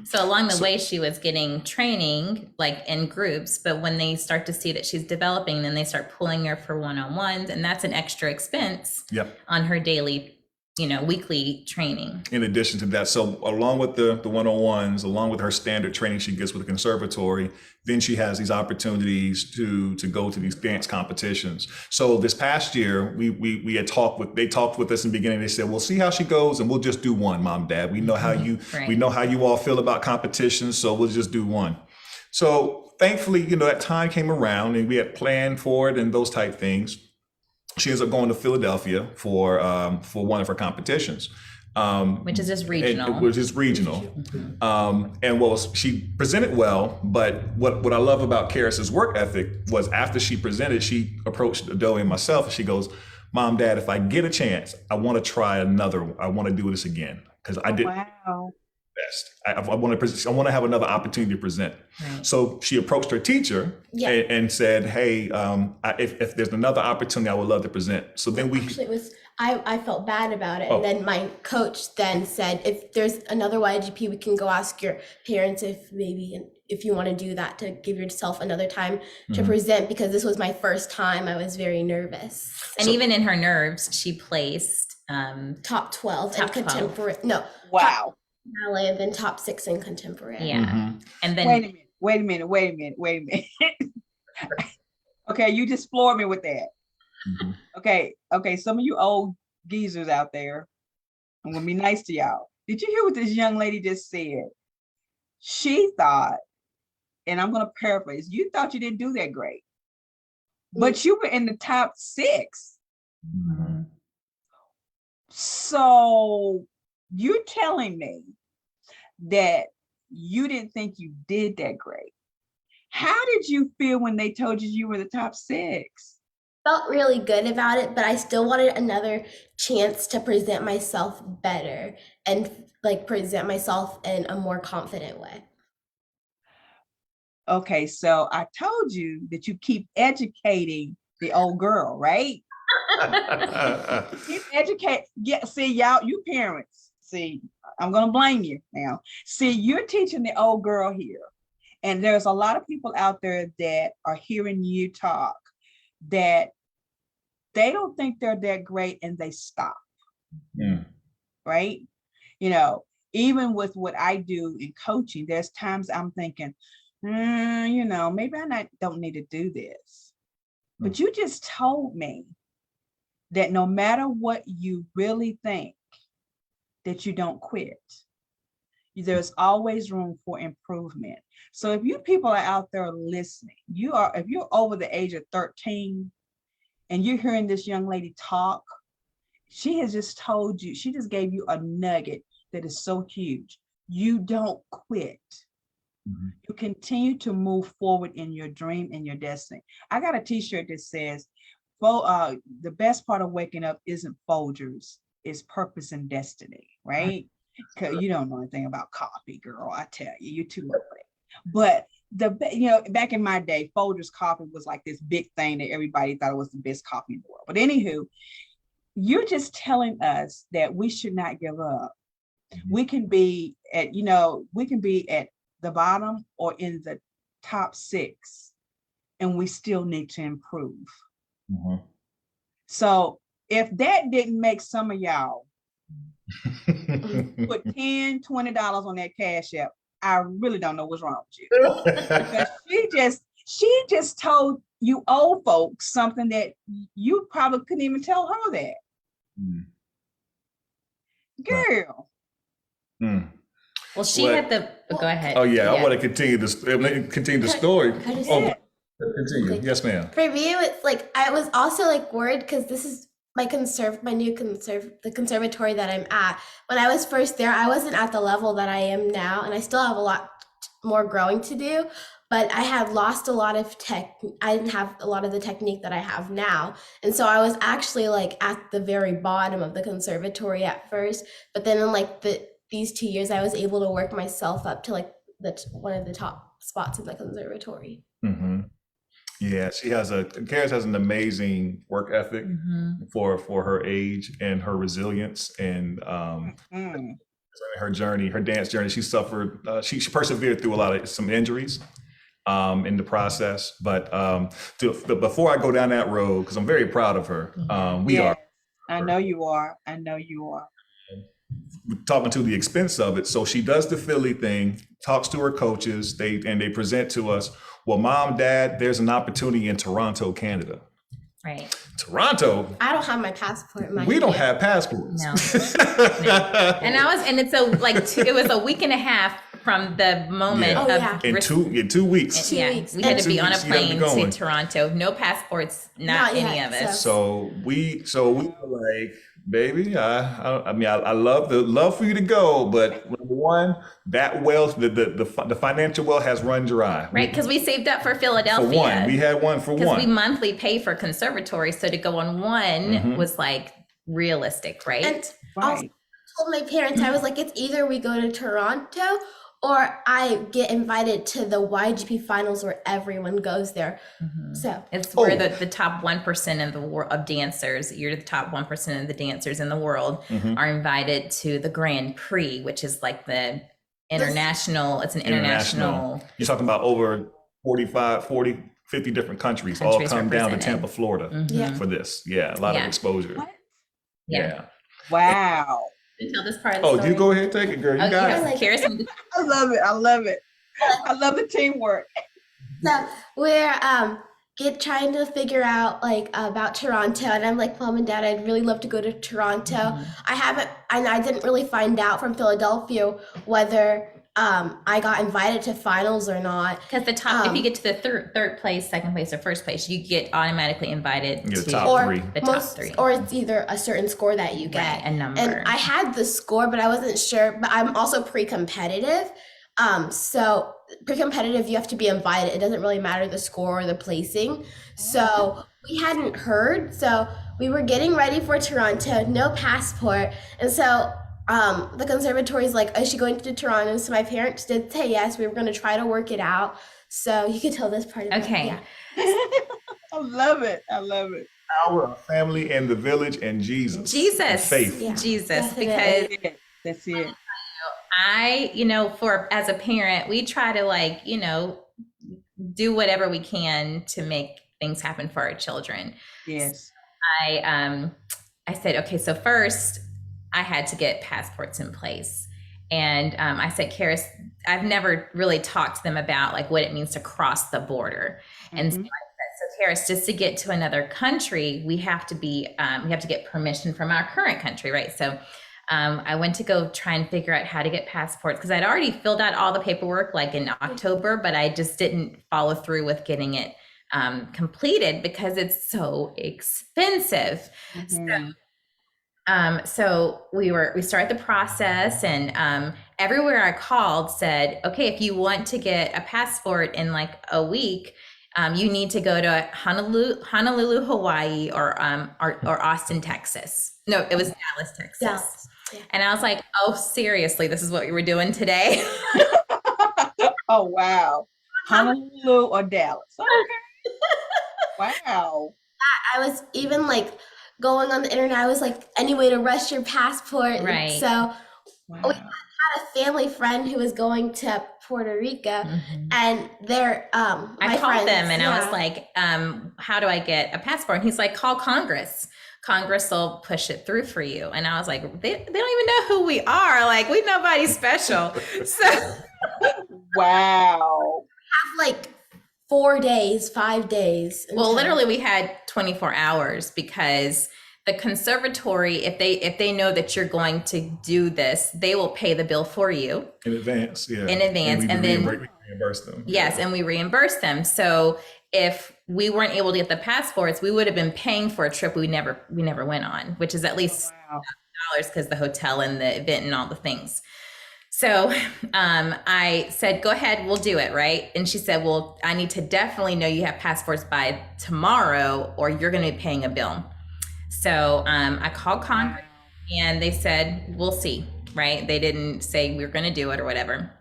So along the way, she was getting training like in groups, but when they start to see that she's developing, then they start pulling her for one-on-ones, and that's an extra expense on her daily weekly training. In addition to that, so along with the one-on-ones, along with her standard training she gets with the conservatory, then she has these opportunities to go to these dance competitions. So this past year, they talked with us in the beginning. They said, "We'll see how she goes, and we'll just do one, Mom, Dad. We know how we know how you all feel about competitions, so we'll just do one." So thankfully, that time came around, and we had planned for it and those type things. She ends up going to Philadelphia for one of her competitions, which is just regional. And she presented well, but what I love about Karis's work ethic was after she presented, she approached Odori and myself, and she goes, "Mom, Dad, if I get a chance, I want to try another. I want to do this again because I did best. I want to have another opportunity to present." Right. So she approached her teacher and said, "Hey, if there's another opportunity, I would love to present." So then it was I felt bad about it. Oh. And then my coach then said, if there's another YGP, we can go ask your parents if you want to do that, to give yourself another time to present, because this was my first time. I was very nervous. And even in her nerves, she placed Top 12 Top in 12. contemporary. No, Wow. ballet, and then top 6 in contemporary. Yeah. And then Wait a minute. Okay, you just floored me with that. Okay, some of you old geezers out there, I'm gonna be nice to y'all. Did you hear what this young lady just said? She thought, and I'm gonna paraphrase, you thought you didn't do that great, but you were in the top 6. So you're telling me that you didn't think you did that great. How did you feel when they told you were the top 6? Felt really good about it, but I still wanted another chance to present myself better and like present myself in a more confident way. Okay, so I told you that you keep educating the old girl, right? Keep educate. Yeah, see, y'all, you parents, see, I'm gonna blame you now. See, you're teaching the old girl here. And there's a lot of people out there that are hearing you talk that they don't think they're that great and they stop. Right? You know, even with what I do in coaching, there's times I'm thinking, you know, maybe don't need to do this. But you just told me that no matter what you really think, that you don't quit. There's always room for improvement. So if you people are out there listening, if you're over the age of 13 and you're hearing this young lady talk, she has just told you, she just gave you a nugget that is so huge. You don't quit. You continue to move forward in your dream and your destiny. I got a t-shirt that says, the best part of waking up isn't Folgers, it's purpose and destiny, right? Because you don't know anything about coffee, girl. I tell you, you're too early. But back in my day, Folgers coffee was like this big thing that everybody thought it was the best coffee in the world. But anywho, you're just telling us that we should not give up. We can be at the bottom or in the top 6, and we still need to improve. So if that didn't make some of y'all put $10, $20 on that Cash App, I really don't know what's wrong with you. Because she just told you old folks something that you probably couldn't even tell her that. Girl. Well, she had go ahead. Oh yeah, I want to continue the story. Continue. Yes, ma'am. For me, it's like I was also like worried because this is the conservatory that I'm at. When I was first there, I wasn't at the level that I am now, and I still have a lot more growing to do. But I had lost a lot of I didn't have a lot of the technique that I have now, and so I was actually like at the very bottom of the conservatory at first. But then in like these 2 years, I was able to work myself up to like one of the top spots in the conservatory. Yeah, Karis has an amazing work ethic for her age and her resilience and her journey, her dance journey. She suffered, she persevered through some injuries in the process. But before I go down that road, because I'm very proud of her, I know you are. Talking to the expense of it. So she does the Philly thing, talks to her coaches, they present to us, well, Mom, Dad, there's an opportunity in Toronto, Canada. Right. Toronto? I don't have my passport. We don't have passports. No. It was a week and a half from the moment in 2 weeks. We had to be on a plane to Toronto. No passports, not any of us. So we were like, baby, I love for you to go, but number one, that wealth, the financial wealth has run dry. Right, because we saved up for Philadelphia. For one, we had one for one. Because we monthly pay for conservatory, so to go on one was like realistic, right? And I told my parents, I was like, it's either we go to Toronto or I get invited to the YGP finals where everyone goes there. So it's where the top 1% of the world of dancers, you're the top 1% of the dancers in the world are invited to the Grand Prix, which is like the international, it's an international. You're talking about over 50 different countries all come down to Tampa, Florida for this. Yeah, a lot of exposure. What? Yeah. Wow. Tell this part of the story. You go ahead, take it, girl. You got it. Karis. I love it. I love it. I love the teamwork. So we're trying to figure out like about Toronto, and I'm like, Mom and Dad, I'd really love to go to Toronto. I didn't really find out from Philadelphia whether I got invited to finals or not. Because the top, if you get to the third place, second place, or first place, you get automatically invited to the top three. The top three. Or it's either a certain score that you get. Right, a number. And I had the score, but I wasn't sure. But I'm also pre-competitive. So pre-competitive, you have to be invited. It doesn't really matter the score or the placing. So we hadn't heard. So we were getting ready for Toronto, no passport. And so the conservatory is like, is she going to Toronto? So my parents did say yes. We were going to try to work it out. So you can tell this part of okay. it. I love it. I love it. Power of family and the village and Jesus. And faith. Yeah, Jesus. definitely. Because That's it. as a parent, we try to do whatever we can to make things happen for our children. Yes. I said, okay, so first I had to get passports in place. And I said, Karis, I've never really talked to them about like what it means to cross the border. And so I said, so Karis, just to get to another country, we have to get permission from our current country, right? So I went to go try and figure out how to get passports because I'd already filled out all the paperwork like in October, but I just didn't follow through with getting it completed because it's so expensive. So we started the process, and everywhere I called said, okay, if you want to get a passport in like a week, you need to go to Honolulu, Hawaii, or Austin, Texas. No, it was Dallas, Texas. Dallas. Yeah. And I was like, oh, seriously, this is what you were doing today? Oh, wow. Honolulu or Dallas. Okay. Wow. I was even like going on the internet. I was like, any way to rush your passport. Right. And so we had a family friend who was going to Puerto Rico, and they're I called them and I was like, how do I get a passport? And he's like, call Congress. Congress will push it through for you. And I was like, they don't even know who we are. Like, we're nobody special. So wow. We have like 4 days, 5 days. Well, literally we had 24 hours because the conservatory, if they know that you're going to do this, they will pay the bill for you in advance. Yeah. In advance. And then we reimburse them. Yes. And we reimburse them. So if we weren't able to get the passports, we would have been paying for a trip we never went on, which is at least $1,000 because the hotel and the event and all the things. So I said, go ahead, we'll do it, right? And she said, well, I need to definitely know you have passports by tomorrow or you're going to be paying a bill. So I called Congress and they said, we'll see, right? They didn't say we were going to do it or whatever.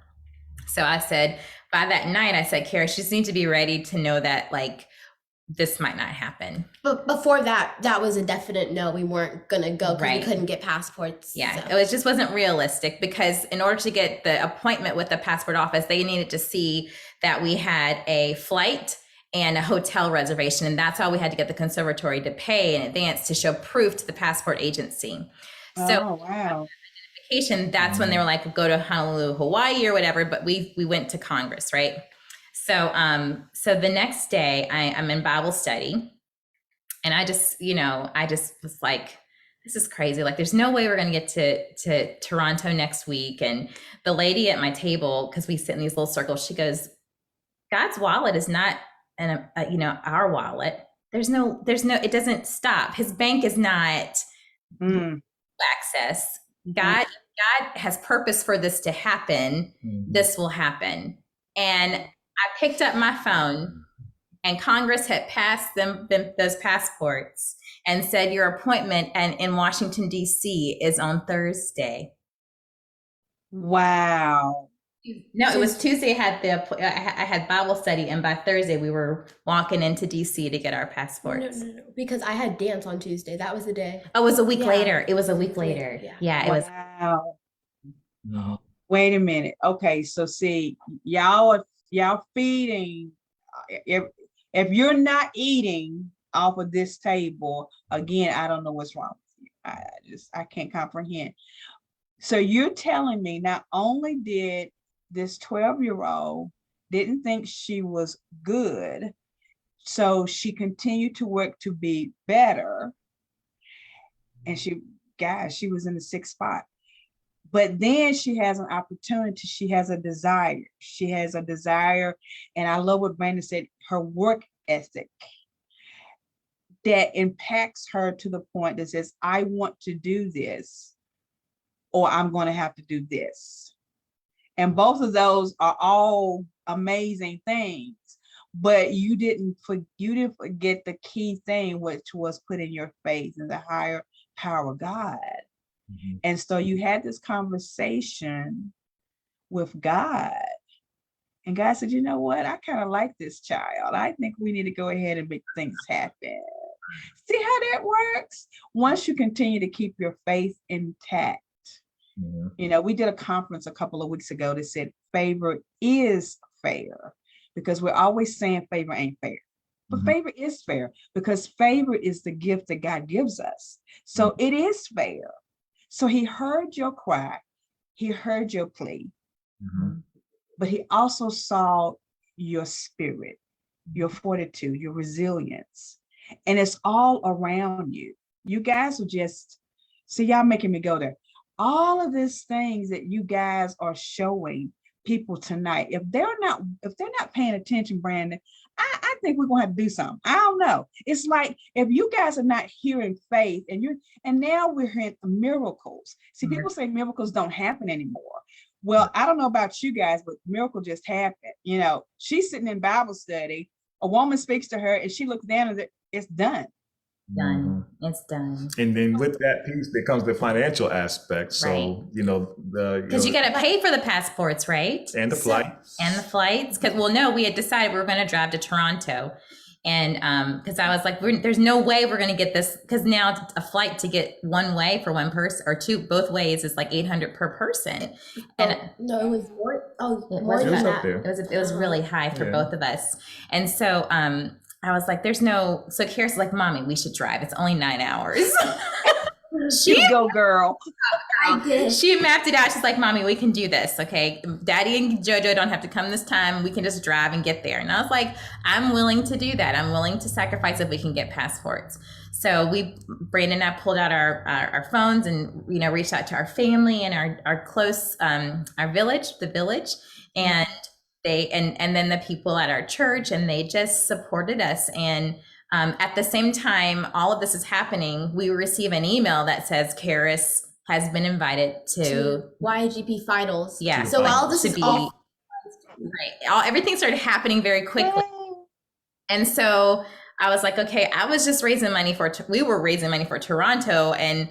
So I said, by that night, I said, Karis, you just need to be ready to know that like this might not happen. But before that was a definite no. We weren't going to go because we couldn't get passports. Yeah, so. It just wasn't realistic because in order to get the appointment with the passport office, they needed to see that we had a flight and a hotel reservation. And that's all we had to get the conservatory to pay in advance to show proof to the passport agency. So that's when they were like, go to Honolulu, Hawaii or whatever, but we went to Congress, right? So so the next day I'm in Bible study and I just was like, this is crazy. Like, there's no way we're going to get to Toronto next week. And the lady at my table, because we sit in these little circles, she goes, God's wallet is not our wallet. There's no, it doesn't stop. His bank is not access. God has purpose for this to happen. This will happen. And I picked up my phone and Congress had passed them those passports and said your appointment in Washington, D.C. is on Thursday. Wow. No, it was Tuesday. I had Bible study, and by Thursday we were walking into DC to get our passports. No, because I had dance on Tuesday. That was the day. Oh, it was a week Yeah. later. It was a week later. Yeah, it was. Wow. Mhm. Wait a minute. Okay, so see, y'all feeding. If you're not eating off of this table, again, I don't know what's wrong with you. I can't comprehend. So you're telling me not only did this 12-year-old didn't think she was good, so she continued to work to be better, and she was in the 6th spot. But then she has an opportunity. She has a desire. And I love what Brandon said, her work ethic that impacts her to the point that says, I want to do this, or I'm going to have to do this. And both of those are all amazing things, but you didn't forget the key thing, which was putting your faith in the higher power of God. Mm-hmm. And so you had this conversation with God, and God said, you know what? I kind of like this child. I think we need to go ahead and make things happen. See how that works? Once you continue to keep your faith intact. Mm-hmm. You know, we did a conference a couple of weeks ago that said favor is fair, because we're always saying favor ain't fair. But mm-hmm. favor is fair, because favor is the gift that God gives us. So mm-hmm. it is fair. So he heard your cry, he heard your plea, mm-hmm. but he also saw your spirit, your fortitude, your resilience, and it's all around you. You guys are just, see, y'all making me go there. All of these things that you guys are showing people tonight, if they're not paying attention, Brandon, I think we're gonna have to do something. I don't know. It's like if you guys are not hearing faith, and now we're hearing miracles. See, mm-hmm. people say miracles don't happen anymore. Well, I don't know about you guys, but miracle just happened. You know, she's sitting in Bible study, a woman speaks to her, and she looks down and it's done. Done. It's done. And then with that piece, there comes the financial aspect. So, right. Because you got to pay for the passports, right? And the flights. Because, no, we had decided we were going to drive to Toronto. And because I was like, there's no way we're going to get this, because now a flight to get one way for one person, or both ways, is like $800 per person. And no, it was more. Oh, it was up there. It was really high for both of us. And so I was like, so Karis like, Mommy, we should drive. It's only 9 hours. You go, girl. I did. She mapped it out. She's like, Mommy, we can do this. Okay. Daddy and JoJo don't have to come this time. We can just drive and get there. And I was like, I'm willing to do that. I'm willing to sacrifice if we can get passports. So Brandon and I pulled out our phones and, reached out to our family and our close, our village, the village. And and then the people at our church, and they just supported us. And at the same time, all of this is happening, we receive an email that says Karis has been invited to YGP finals. Yeah. So all this is all right. Everything started happening very quickly. And so I was like, okay, we were raising money for Toronto, and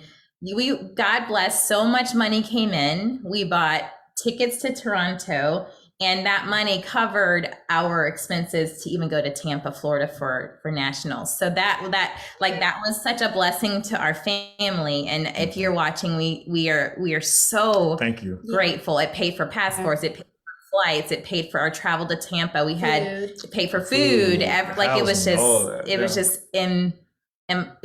God bless, so much money came in. We bought tickets to Toronto, and that money covered our expenses to even go to Tampa, Florida for nationals. So that was such a blessing to our family. And if you're watching, we are so thank you grateful. It paid for passports, it paid for flights, it paid for our travel to Tampa. We had to pay for food. It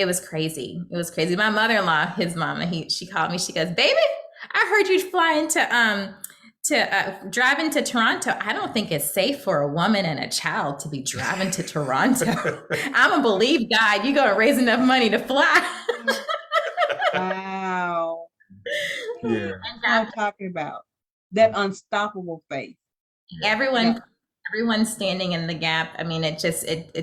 was crazy. It was crazy. My mother-in-law, his mama, she called me. She goes, "Baby, I heard you fly into driving to Toronto. I don't think it's safe for a woman and a child to be driving to Toronto. I'm gonna believe God. You're gonna raise enough money to fly." Wow. Yeah. That's what I'm talking about. That unstoppable faith. Everyone's standing in the gap. I mean, it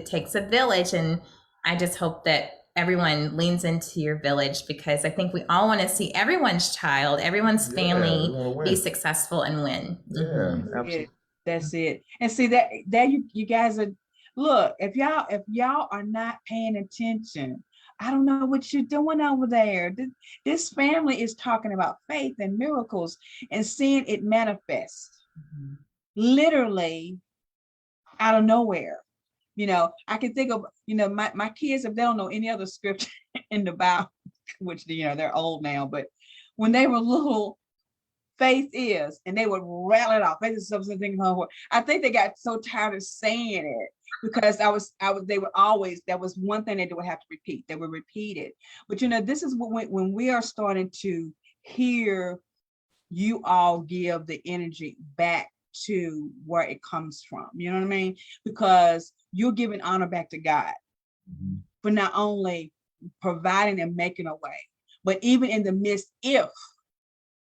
takes a village, and I just hope that everyone leans into your village, because I think we all want to see everyone's child, everyone's family be successful and win. Yeah, mm-hmm. Absolutely. That's it. And see that you guys are, look, if y'all are not paying attention, I don't know what you're doing over there. This family is talking about faith and miracles and seeing it manifest. literally out of nowhere. You know, I can think of, you know, my kids, if they don't know any other scripture in the Bible, which, you know, they're old now, but when they were little, faith is, and they would rattle it off. Faith is something. I think they got so tired of saying it because they would always, that was one thing they would have to repeat. They would repeat it. But, you know, this is when we are starting to hear you all give the energy back to where it comes from. You know what I mean? Because you're giving honor back to God for not only providing and making a way, but even in the midst, if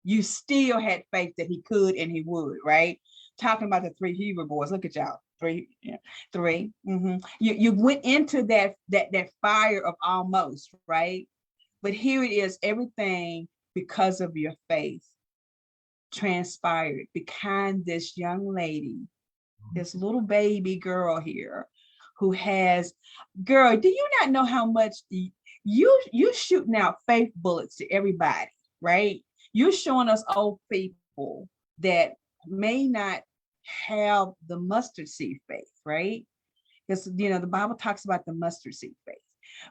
you still had faith that he could and he would, right? Talking about the 3 Hebrew boys, look at y'all, 3, yeah, 3. You went into that fire of almost, right? But here it is, everything because of your faith transpired behind this young lady, this little baby girl here, who has, girl, do you not know how much you shooting out faith bullets to everybody, right? You're showing us old people that may not have the mustard seed faith, right? Because, you know, the Bible talks about the mustard seed faith,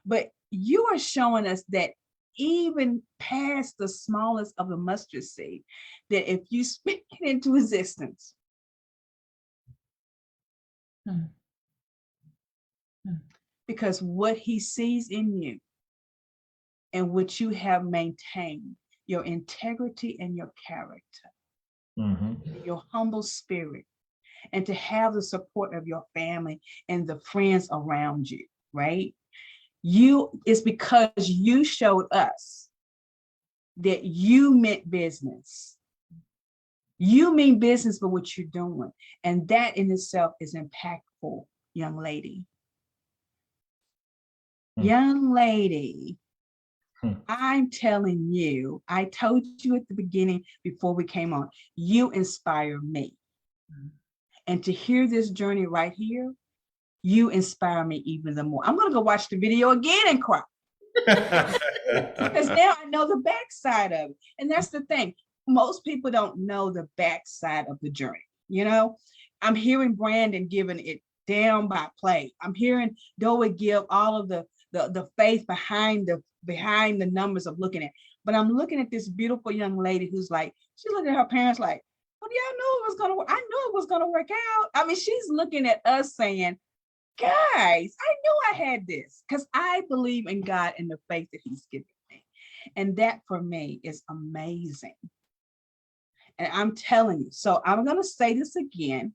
but you are showing us that even past the smallest of the mustard seed, that if you speak it into existence, because what he sees in you and what you have maintained, your integrity and your character, your humble spirit, and to have the support of your family and the friends around you, right? It's because you showed us that you meant business. You mean business for what you're doing. And that in itself is impactful, young lady. Young lady, I'm telling you, I told you at the beginning before we came on, you inspire me. And to hear this journey right here, you inspire me even the more. I'm going to go watch the video again and cry. Because now I know the backside of it. And that's the thing. Most people don't know the backside of the journey. You know, I'm hearing Brandon giving it down by play. I'm hearing Doa give all of the faith behind the numbers of looking at. But I'm looking at this beautiful young lady who's like, she's looking at her parents like, well, yeah, I knew it was going to work. I knew it was going to work out. I mean, she's looking at us saying, guys, I knew I had this because I believe in God and the faith that he's given me. And that for me is amazing. And I'm telling you, so I'm going to say this again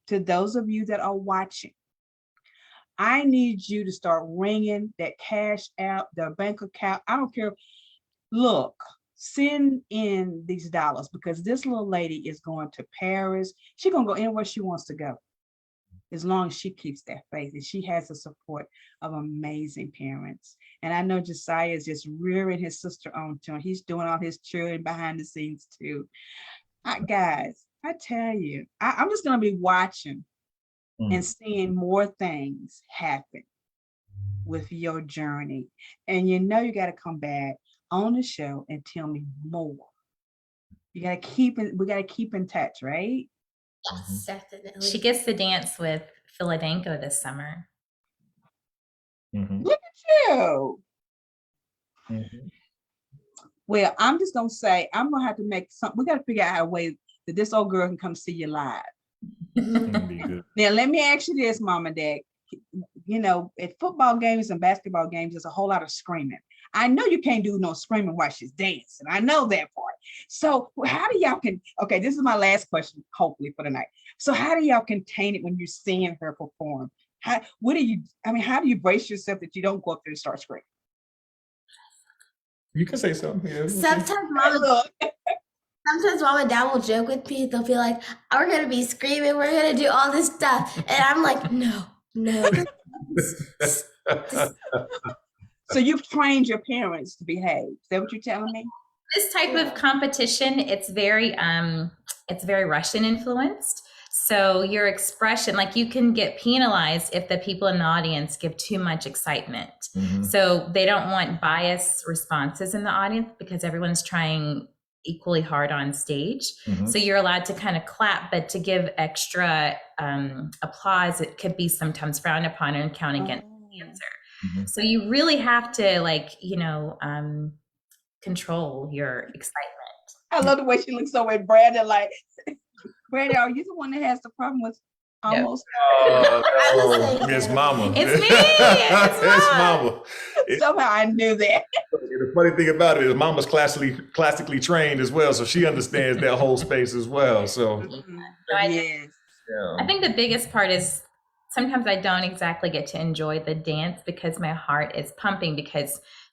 to those of you that are watching. I need you to start ringing that cash out, the bank account. I don't care. Look, send in these dollars because this little lady is going to Paris. She's going to go anywhere she wants to go, as long as she keeps that faith and she has the support of amazing parents. And I know Josiah is just rearing his sister on to him. He's doing all his cheering behind the scenes too. Guys, I tell you, I'm just going to be watching and seeing more things happen with your journey. And you know, you got to come back on the show and tell me more. You got to keep it. We got to keep in touch, right? Yes, definitely. She gets to dance with Philadelphia this summer. Look at you. Well, I'm just going to say, I'm going to have to make something. We got to figure out a way that this old girl can come see you live. Now, let me ask you this, Mom and Dad. You know, at football games and basketball games, there's a whole lot of screaming. I know you can't do no screaming while she's dancing. I know that part. So how do y'all okay, this is my last question, hopefully for tonight. So how do y'all contain it when you're seeing her perform? How do you brace yourself that you don't go up there and start screaming? You can say something. Yeah, Sometimes mom and dad will joke with me. They'll be like, oh, we're going to be screaming. We're going to do all this stuff. And I'm like, no. So you've trained your parents to behave. Is that what you're telling me? This type of competition, it's very Russian influenced. So your expression, like you can get penalized if the people in the audience give too much excitement. So they don't want biased responses in the audience because everyone's trying equally hard on stage. Mhm. So you're allowed to kind of clap, but to give extra applause, it could be sometimes frowned upon and count against the dancer. Mhm. So you really have to control your excitement. I love the way she looks so at Brandon, like, Brandon, are you the one that has the problem with almost? Oh, it's Mama. It's me. It's Mama. Somehow I knew that. The funny thing about it is Mama's classically trained as well, so she understands that whole space as well. So Yes. I think the biggest part is sometimes I don't exactly get to enjoy the dance because my heart is pumping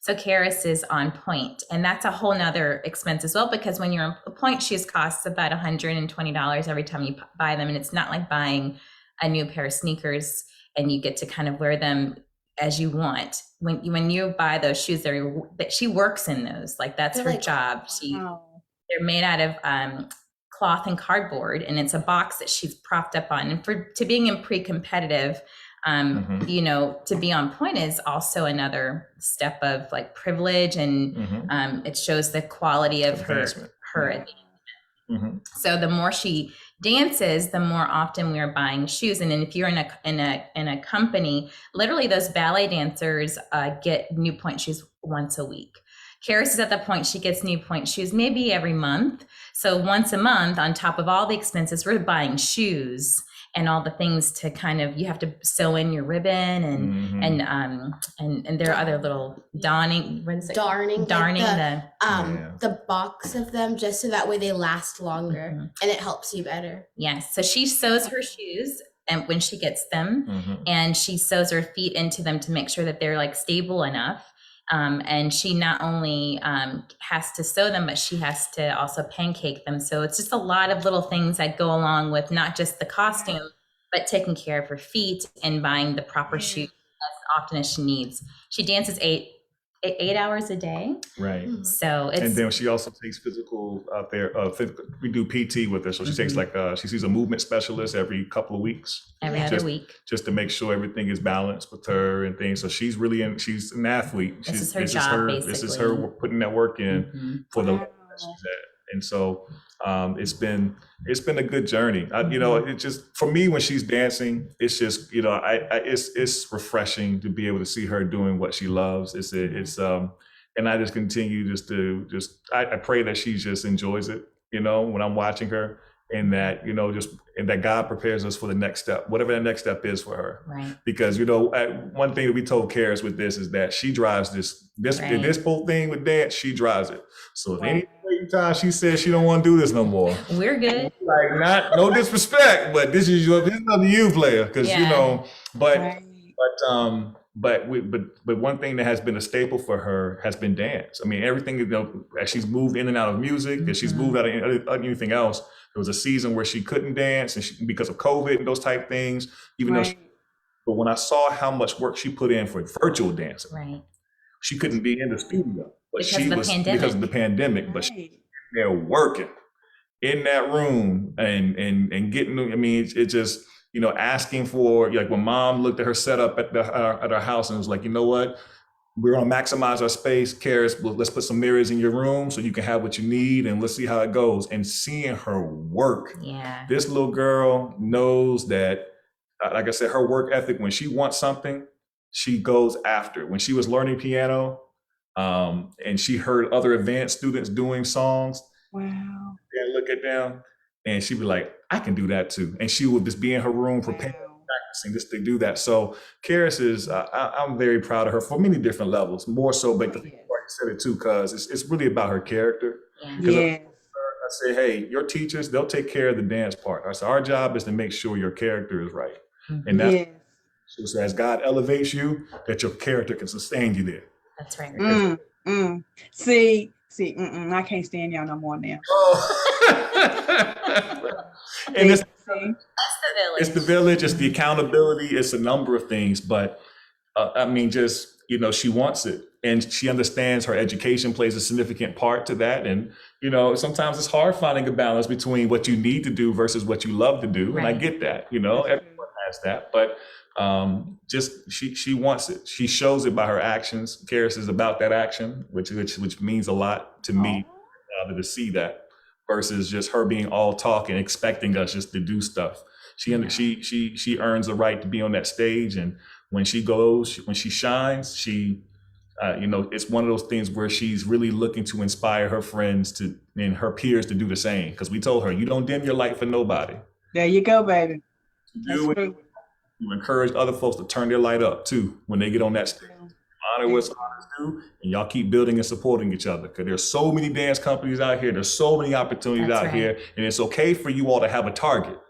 so Karis is on point, and that's a whole nother expense as well, because when you're on point, shoes costs about $120 every time you buy them. And it's not like buying a new pair of sneakers and you get to kind of wear them as you want. When you buy those shoes, she works in those, like that's her job. They're made out of cloth and cardboard, and it's a box that she's propped up on. And to being in pre-competitive, to be on point is also another step of like privilege, and it shows the quality of her advancement. So the more she dances, the more often we are buying shoes. And then if you're in a company, literally those ballet dancers get new point shoes once a week. Karis is at the point she gets new point shoes maybe every month. So once a month, on top of all the expenses, we're buying shoes and all the things to kind of, you have to sew in your ribbon and there are other little darning the box of them, just so that way they last longer and it helps you better. Yes. So she sews her shoes and when she gets them, and she sews her feet into them to make sure that they're like stable enough. And she not only has to sew them, but she has to also pancake them. So it's just a lot of little things that go along with not just the costume, but taking care of her feet and buying the proper shoes as often as she needs. She dances eight hours a day. Right. So it's, and then she also takes physical out there. We do PT with her, so she takes she sees a movement specialist every couple of weeks. Every other week. Just to make sure everything is balanced with her and things. So she's she's an athlete. This is her job, basically. This is her putting that work in for the level that she's at. And so it's been a good journey. It just, for me, when she's dancing, it's just, it's refreshing to be able to see her doing what she loves. And I just continue I pray that she just enjoys it, when I'm watching her, and that, and that God prepares us for the next step, whatever that next step is for her. Right. Because, one thing that we told Karis with this is that she drives this whole thing with dance, she drives it. So if any time she says she don't want to do this no more, we're good. Like, no disrespect, but this is up to you, player. Because but one thing that has been a staple for her has been dance. I mean, everything, as she's moved in and out of music, as she's moved out of anything else. There was a season where she couldn't dance, and because of COVID and those type things. But when I saw how much work she put in for virtual dancing, she couldn't be in the studio, but because of the pandemic. But she was there working in that room and getting. I mean, it's just, asking for, like, when Mom looked at her setup at her house and was like, you know what? We're going to maximize our space. Karis, let's put some mirrors in your room so you can have what you need, and let's see how it goes. And seeing her work, this little girl knows that, like I said, her work ethic, when she wants something, she goes after it. When she was learning piano, and she heard other advanced students doing songs, and look at them, and she'd be like, I can do that too. And she would just be in her room preparing, practicing just to do that. So Karis is, I'm very proud of her for many different levels, more so, but I think you said it too, because it's really about her character. I say, hey, your teachers, they'll take care of the dance part. I said, our job is to make sure your character is right. And that's, so as God elevates you, that your character can sustain you there. That's right. See, I can't stand y'all no more now. And it's the village, it's the accountability, it's a number of things, but I mean, just, she wants it, and she understands her education plays a significant part to that. And, sometimes it's hard finding a balance between what you need to do versus what you love to do. And I get that, everyone has that, but just she wants it. She shows it by her actions. Karis is about that action, which means a lot to me. together to see that versus just her being all talk and expecting us just to do stuff. She earns the right to be on that stage, and when she shines, it's one of those things where she's really looking to inspire her friends and her peers to do the same. Because we told her, you don't dim your light for nobody. There you go, baby. Do it. You encourage other folks to turn their light up too when they get on that stage. Honor what's honors due, and y'all keep building and supporting each other, because there's so many dance companies out here. There's so many opportunities out here, and it's okay for you all to have a target,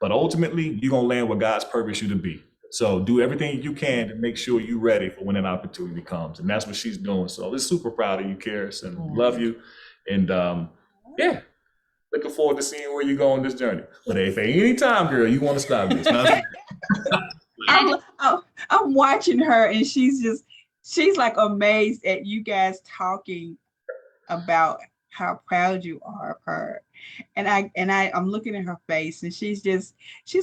but ultimately you're gonna land where God's purposed you to be. So do everything you can to make sure you're ready for when an opportunity comes, and that's what she's doing. So we're super proud of you, Karis, and love you, and looking forward to seeing where you go on this journey. But if at any time, girl, you want to stop this, I'm watching her, and she's like amazed at you guys talking about how proud you are of her. And I'm looking at her face, and she's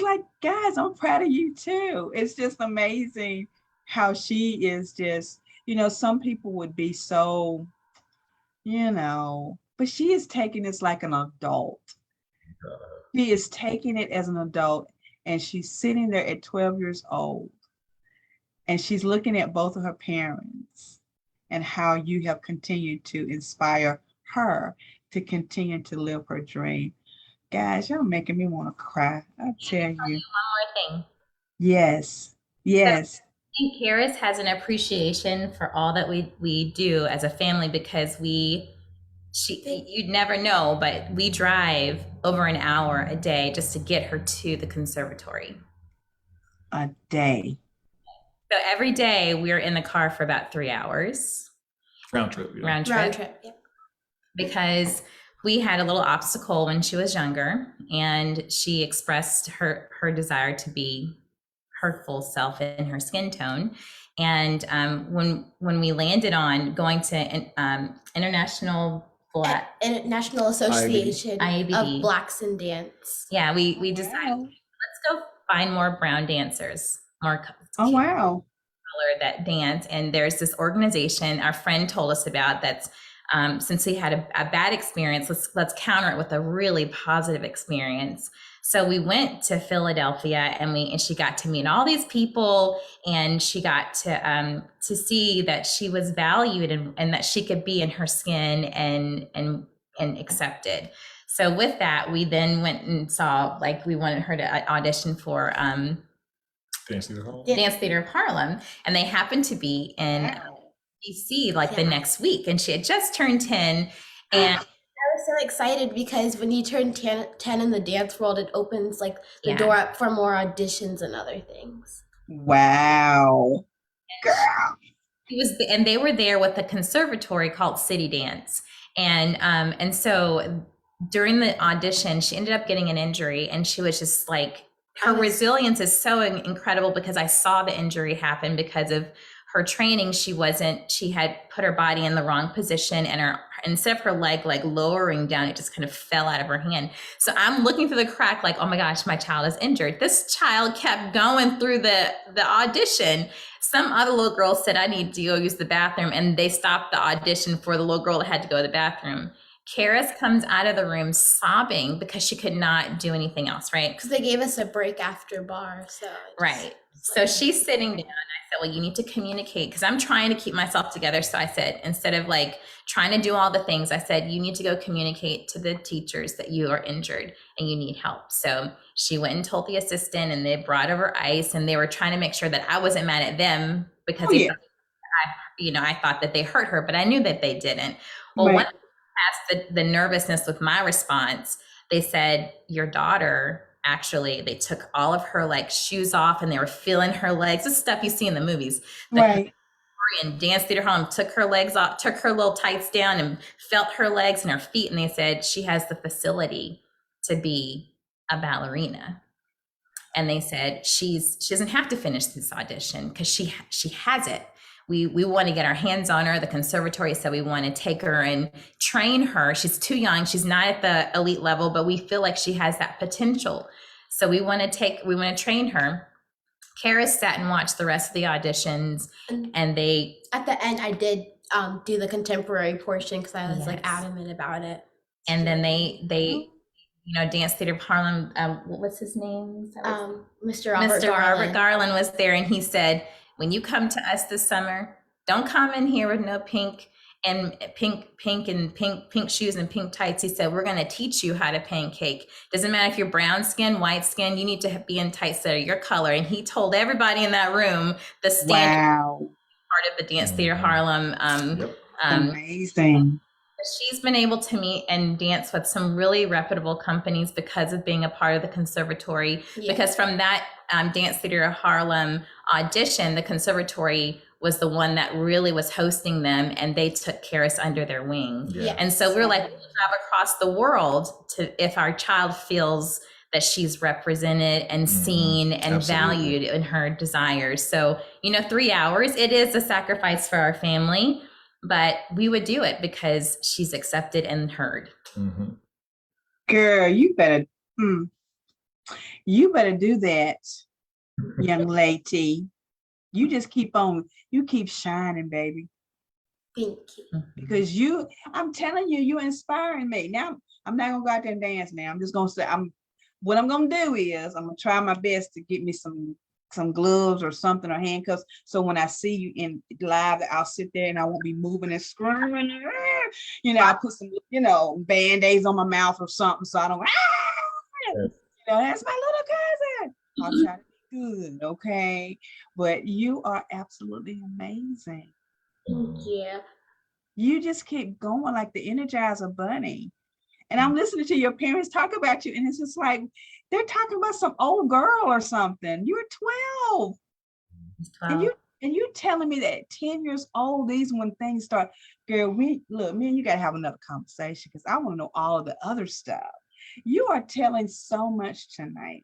like, guys, I'm proud of you too. It's just amazing how she is just, some people would be so, but she is taking this like an adult. She is taking it as an adult, and she's sitting there at 12 years old, and she's looking at both of her parents and how you have continued to inspire her to continue to live her dream. Guys, y'all making me want to cry. I tell you. One more thing. Yes. I think Karis has an appreciation for all that we do as a family, because you'd never know, but we drive over an hour a day just to get her to the conservatory. A day. So every day we're in the car for about 3 hours. Round trip. Round trip. Yeah. Because we had a little obstacle when she was younger, and she expressed her desire to be her full self in her skin tone. And when we landed on going to International Association IABD. of Blacks in Dance. Yeah, we decided, let's go find more brown dancers, more wow, color that dance. And there's this organization our friend told us about that's since we had a bad experience, let's counter it with a really positive experience. So we went to Philadelphia, and she got to meet all these people, and she got to see that she was valued and that she could be in her skin and accepted. So with that, we then went and saw, we wanted her to audition for Dance Theater of Harlem, and they happened to be in DC the next week, and she had just turned 10, and I was so excited because when you turn 10 in the dance world, it opens the door up for more auditions and other things. Wow. Girl. And they were there with a conservatory called City Dance, and so during the audition, she ended up getting an injury, and she was just her resilience is so incredible, because I saw the injury happen because of her training. She had put her body in the wrong position, and instead of her leg lowering down, it just kind of fell out of her hand. So I'm looking through the crack oh my gosh, my child is injured. This child kept going through the audition. Some other little girl said, I need to go use the bathroom, and they stopped the audition for the little girl that had to go to the bathroom. Karis comes out of the room sobbing because she could not do anything else, right? Because they gave us a break after bar. Right. So she's sitting down. I said, well, you need to communicate, because I'm trying to keep myself together. So I said, instead of trying to do all the things, I said, you need to go communicate to the teachers that you are injured and you need help. So she went and told the assistant, and they brought over ice, and they were trying to make sure that I wasn't mad at them, because I thought that they hurt her, but I knew that they didn't. Well, right. Once past the nervousness with my response, they said, your daughter, actually, they took all of her shoes off, and they were feeling her legs. This is stuff you see in the movies. Right. And Dance Theater Harlem took her legs off, took her little tights down, and felt her legs and her feet. And they said, she has the facility to be a ballerina. And they said, she doesn't have to finish this audition, because she has it. We want to get our hands on her. The conservatory said we want to take her and train her. She's too young. She's not at the elite level, but we feel like she has that potential. So we want to train her. Karis sat and watched the rest of the auditions, and they... At the end, I did do the contemporary portion, because I was adamant about it. And then they Dance Theater of Harlem, what's his name? Mr. Robert Mr. Robert Garland. Garland was there, and he said, when you come to us this summer, don't come in here with no pink shoes and pink tights. He said, we're going to teach you how to pancake. Doesn't matter if you're brown skin, white skin, you need to be in tights that are your color. And he told everybody in that room the standard part of the Dance Theater Harlem. Amazing. She's been able to meet and dance with some really reputable companies because of being a part of the conservatory. Yeah. Because from that Dance Theater of Harlem audition, the conservatory was the one that really was hosting them, and they took Karis under their wing. Yeah. And so we're like, we'll travel across the world if our child feels that she's represented and seen and valued in her desires. So, 3 hours, it is a sacrifice for our family, but we would do it because she's accepted and heard. Mm-hmm. Girl, you better do that, young lady. You just keep shining, baby. Thank you. Because I'm telling you, you're inspiring me. Now, I'm not gonna go out there and dance now. I'm just gonna say, what I'm gonna do is I'm gonna try my best to get me some gloves or something or handcuffs. So when I see you in live, I'll sit there and I won't be moving and screaming. I'll put some, Band-Aids on my mouth or something so I don't, that's my little cousin. I'll try to be good, okay? But you are absolutely amazing. Thank you. You just keep going like the Energizer Bunny. And I'm listening to your parents talk about you, and it's just like, they're talking about some old girl or something. You're 12. 12. And you telling me that at 10 years old, these when things start, girl, me and you got to have another conversation because I want to know all of the other stuff. You are telling so much tonight,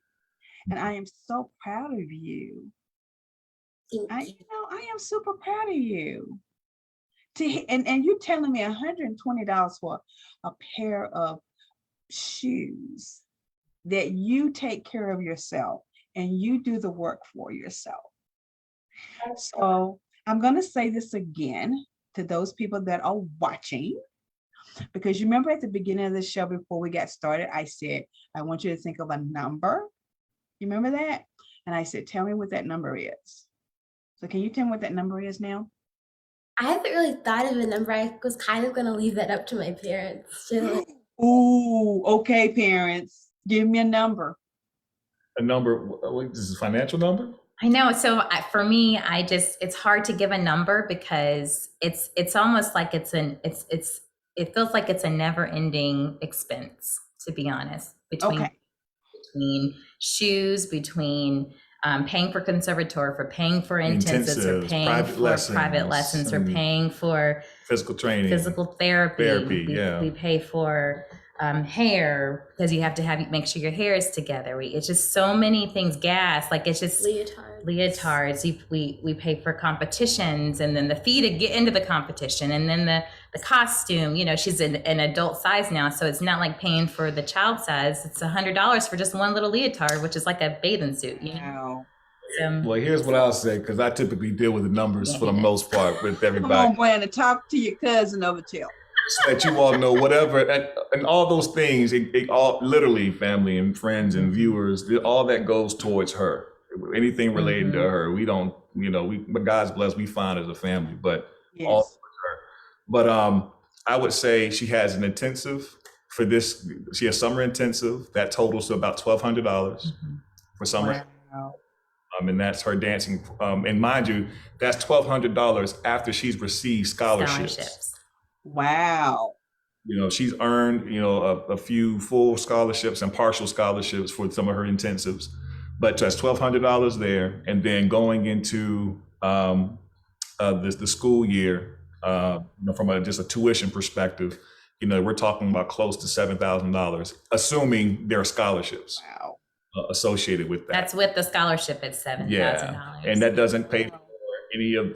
and I am so proud of you. I am super proud of you. And you're telling me $120 for a pair of shoes that you take care of yourself and you do the work for yourself. So I'm going to say this again to those people that are watching, because you remember at the beginning of the show before we got started, I said, I want you to think of a number. You remember that? And I said, tell me what that number is. So can you tell me what that number is now? I haven't really thought of a number. I was kind of going to leave that up to my parents. Ooh, okay, parents, give me a number. A number, this is a financial number? I know. So for me, it's hard to give a number because it's almost like it feels like it's a never ending expense, to be honest, between shoes, between paying for conservatory, for paying for intensives, or paying private lessons, or paying for physical training, physical therapy. We pay for hair because you have to make sure your hair is together. It's just so many things. Gas, like it's just leotards. We pay for competitions, and then the fee to get into the competition, and then the costume. She's an adult size now, so it's not like paying for the child size. It's $100 for just one little leotard, which is like a bathing suit. Wow. Well, here's what I'll say, because I typically deal with the numbers for the most part with everybody. Come on, Brandon, talk to your cousin over there. So that you all know whatever, and all those things, it all literally family and friends and viewers, all that goes towards her. Anything related to her, we don't, but God's blessed, we find as a family, but all towards her. But I would say she has an intensive for this. She has summer intensive that totals to about $1,200 for summer. Wow. And that's her dancing. And mind you, that's $1,200 after she's received scholarships. Wow. She's earned, a few full scholarships and partial scholarships for some of her intensives, but that's $1,200 there. And then going into the school year, from just a tuition perspective, we're talking about close to $7,000, assuming there are scholarships associated with that. That's with the scholarship, it's $7,000. Yeah, and that doesn't pay for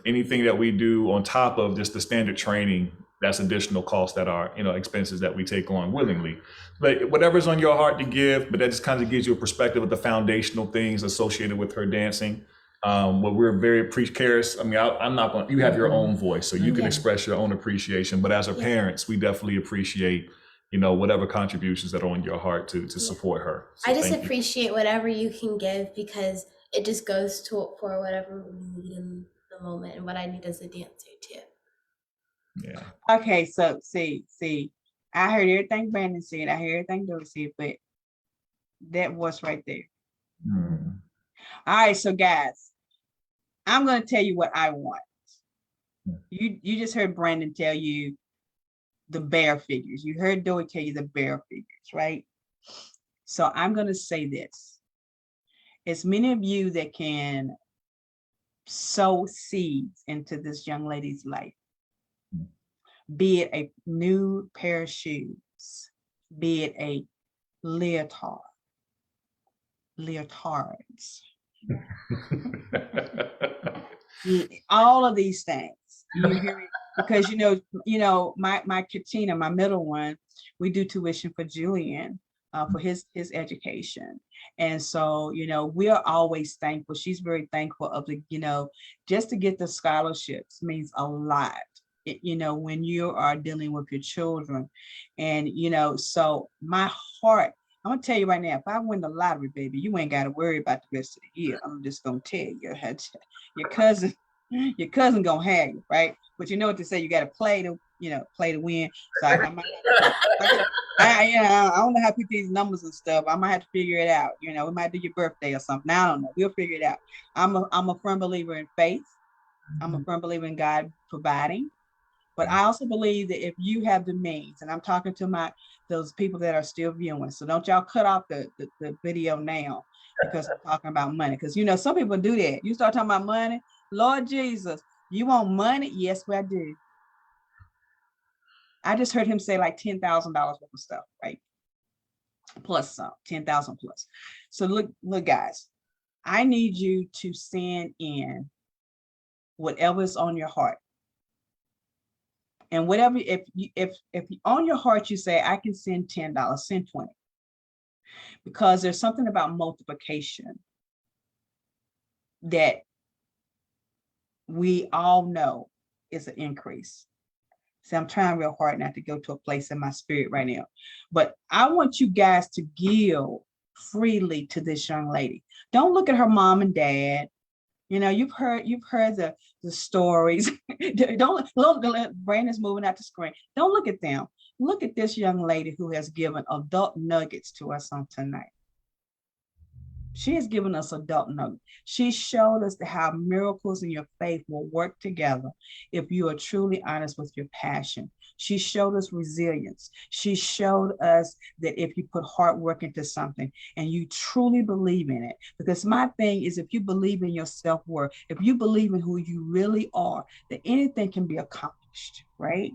anything that we do on top of just the standard training. That's additional costs that are, expenses that we take on willingly. But whatever's on your heart to give, but that just kind of gives you a perspective of the foundational things associated with her dancing. What we're very Karis, I'm not going. You have your own voice, so you can express your own appreciation. But as her parents, we definitely appreciate, whatever contributions that are on your heart to support her. So I just thank you. appreciate whatever you can give, because it just goes for whatever we need in the moment and what I need as a dancer too. Yeah. Okay, so see, I heard everything Brandon said. I heard everything Dory said, but that voice right there. Mm. All right, so guys, I'm going to tell you what I want. You just heard Brandon tell you the bare figures. You heard Dory tell you the bare figures, right? So I'm going to say this. As many of you that can sow seeds into this young lady's life, be it a new pair of shoes, be it a leotards, all of these things. You hear me? Because my Katina, my middle one, we do tuition for Julian for his education. And so, we are always thankful. She's very thankful of the, just to get the scholarships means a lot. When you are dealing with your children. And, so my heart, I'm gonna tell you right now, if I win the lottery, baby, you ain't gotta worry about the rest of the year. I'm just gonna tell you, your cousin gonna have you, right? But you know what to say, you gotta play to win. So I don't know how to put these numbers and stuff. I might have to figure it out. We might do your birthday or something. I don't know. We'll figure it out. I'm a firm believer in faith. I'm a firm believer in God providing. But I also believe that if you have the means, and I'm talking to those people that are still viewing, so don't y'all cut off the video now because I'm talking about money. Because some people do that. You start talking about money, Lord Jesus, you want money? Yes, I do. I just heard him say like $10,000 worth of stuff, right? Plus some, 10,000 plus. So look, guys, I need you to send in whatever is on your heart. And whatever, if on your heart you say, I can send $10, send 20. Because there's something about multiplication that we all know is an increase. So I'm trying real hard not to go to a place in my spirit right now. But I want you guys to give freely to this young lady. Don't look at her mom and dad. You've heard the stories. don't Brandon's moving out the screen. Don't look at them. Look at this young lady who has given adult nuggets to us on tonight. She has given us adult nuggets. She showed us how miracles in your faith will work together if you are truly honest with your passion. She showed us resilience. She showed us that if you put hard work into something and you truly believe in it, because my thing is, if you believe in your self-worth, if you believe in who you really are, that anything can be accomplished, right?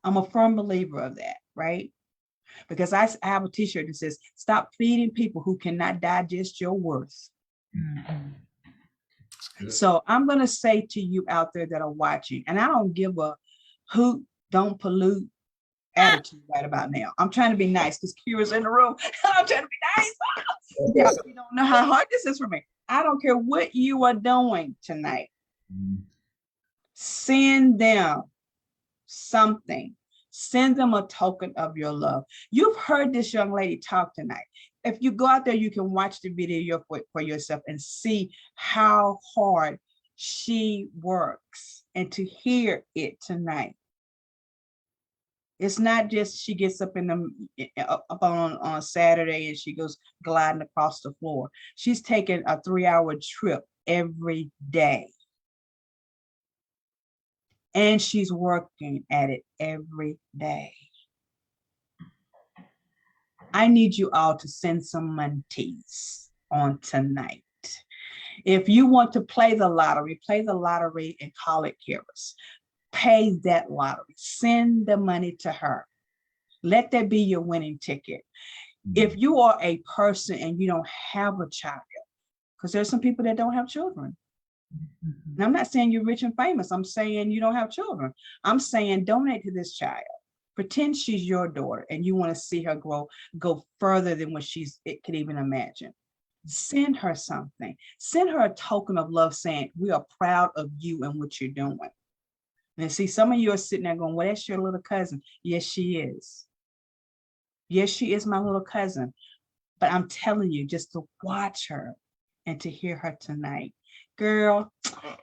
I'm a firm believer of that, right? Because I have a t-shirt that says, stop feeding people who cannot digest your worth. Mm-hmm. So I'm going to say to you out there that are watching, and I don't give a hoot, don't pollute attitude right about now. I'm trying to be nice because Kira's in the room. I'm trying to be nice. You don't know how hard this is for me. I don't care what you are doing tonight. Send them something. Send them a token of your love. You've heard this young lady talk tonight. If you go out there, you can watch the video for yourself and see how hard she works, and to hear it tonight. It's not just she gets up on Saturday and she goes gliding across the floor. She's taking a 3-hour trip every day. And she's working at it every day. I need you all to send some monies on tonight. If you want to play the lottery and call it Karis. Pay that lottery. Send the money to her. Let that be your winning ticket. If you are a person and you don't have a child, because there's some people that don't have children. And I'm not saying you're rich and famous. I'm saying you don't have children. I'm saying donate to this child. Pretend she's your daughter and you want to see her go further than what it could even imagine. Send her something. Send her a token of love saying, we are proud of you and what you're doing. And see, some of you are sitting there going, well, that's your little cousin. Yes, she is. Yes, she is my little cousin, but I'm telling you, just to watch her and to hear her tonight, girl,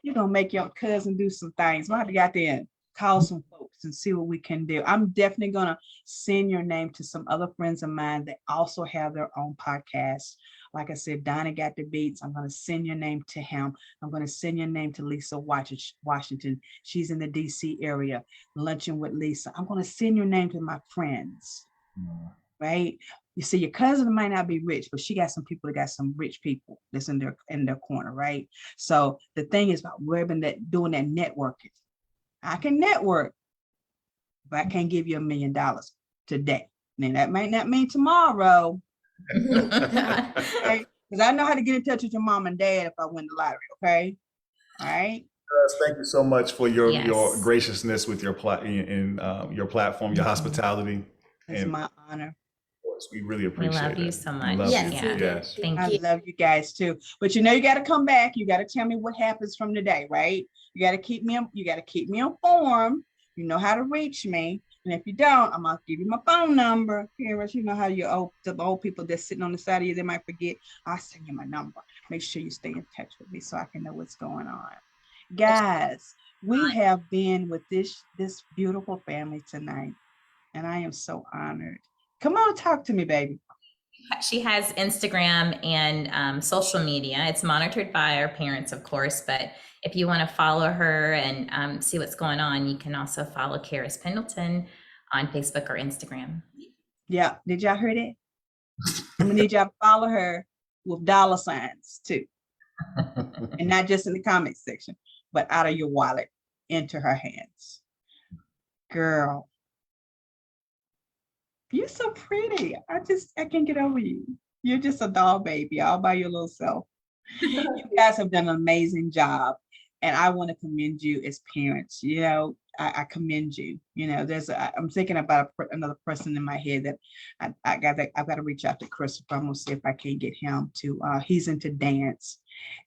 you're gonna make your cousin do some things. We'll have to get out there and call some folks and see what we can do. I'm definitely gonna send your name to some other friends of mine that also have their own podcast. Like I said, Donnie got the beats. I'm gonna send your name to him. I'm gonna send your name to Lisa Washington. She's in the DC area, lunching with Lisa. I'm gonna send your name to my friends. Right? You see, your cousin might not be rich, but she got some people that got some rich people that's in their corner, right? So the thing is about doing that networking. I can network, but I can't give you $1 million today. Now that might not mean tomorrow. Okay? Because I know how to get in touch with your mom and dad if I win the lottery, okay? All right. Thank you so much for your Yes. graciousness with your your platform, your hospitality. It's my honor. We really We appreciate it. love you so much. We love Yes, you. we do. Yes. Thank I you. love you guys too. But you know, you got to come back. You got to tell me what happens from today, right? You got to keep me informed. You know how to reach me. And if you don't, I'm gonna give you my phone number. Here, you know how the old people that's sitting on the side of you, they might forget. I'll send you my number. Make sure you stay in touch with me so I can know what's going on. Guys, we have been with this beautiful family tonight, and I am so honored. Come on, talk to me, baby. She has Instagram and social media. It's monitored by our parents, of course, but if you want to follow her and see what's going on, you can also follow Karis Pendleton on Facebook or Instagram. Yeah, did y'all hear that? I'm gonna need y'all to follow her with $ too, and not just in the comment section, but out of your wallet into her hands. Girl, you're so pretty. I can't get over you. You're just a doll baby all by your little self. You guys have done an amazing job, and I want to commend you as parents. You know, I commend you. You know, I'm thinking about another person in my head that I've got to reach out to Christopher. I'm gonna see if I can get him to. He's into dance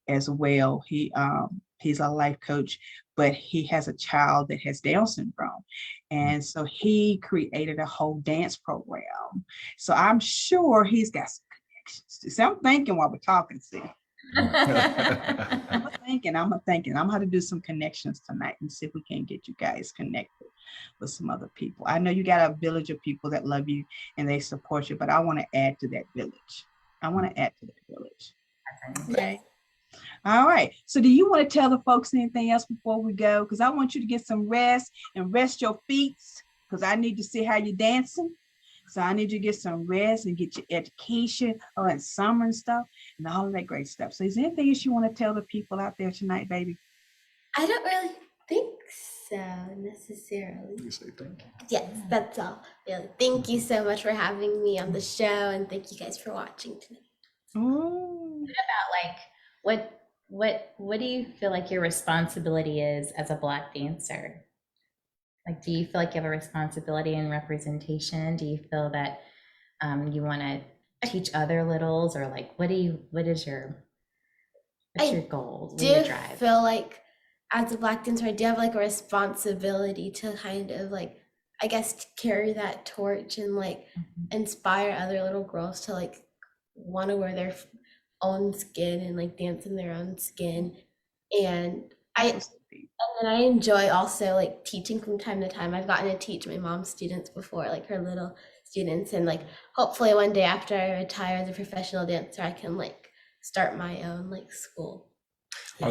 as well. He's a life coach, but he has a child that has Down syndrome. And so he created a whole dance program. So I'm sure he's got some connections. So I'm thinking while we're talking, see. I'm thinking I'm going to do some connections tonight and see if we can get you guys connected with some other people. I know you got a village of people that love you and they support you, but I want to add to that village. Okay. All right. So do you want to tell the folks anything else before we go? Because I want you to get some rest and rest your feet, because I need to see how you're dancing. So I need you to get some rest and get your education and summer and stuff and all of that great stuff. So is there anything else you want to tell the people out there tonight, baby? I don't really think so necessarily. You say thank you. Yes, that's all. Really. Thank you so much for having me on the show, and thank you guys for watching tonight. Ooh. About like what do you feel like your responsibility is as a Black dancer? Like, do you feel like you have a responsibility in representation? Do you feel that you want to teach other littles, or like what's your goal? What's your drive? Feel like as a Black dancer, I do have like a responsibility to kind of like, I guess, carry that torch and like inspire other little girls to like want to wear their own skin and like dance in their own skin. And then I enjoy also like teaching from time to time. I've gotten to teach my mom's students before, like her little students, and like hopefully one day after I retire as a professional dancer, I can like start my own like school.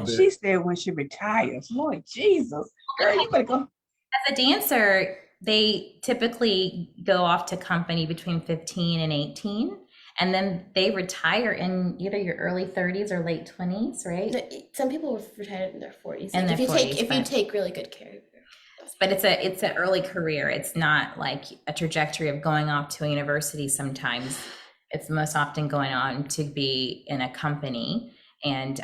She said when she retires, Lord Jesus, girl, you better go. As a dancer, they typically go off to company between 15 and 18. And then they retire in either your early 30s or late 20s, right? Some people retire in their 40s. In Like their if 40s, you take really good care of them. But it's an early career. It's not like a trajectory of going off to a university sometimes. It's most often going on to be in a company and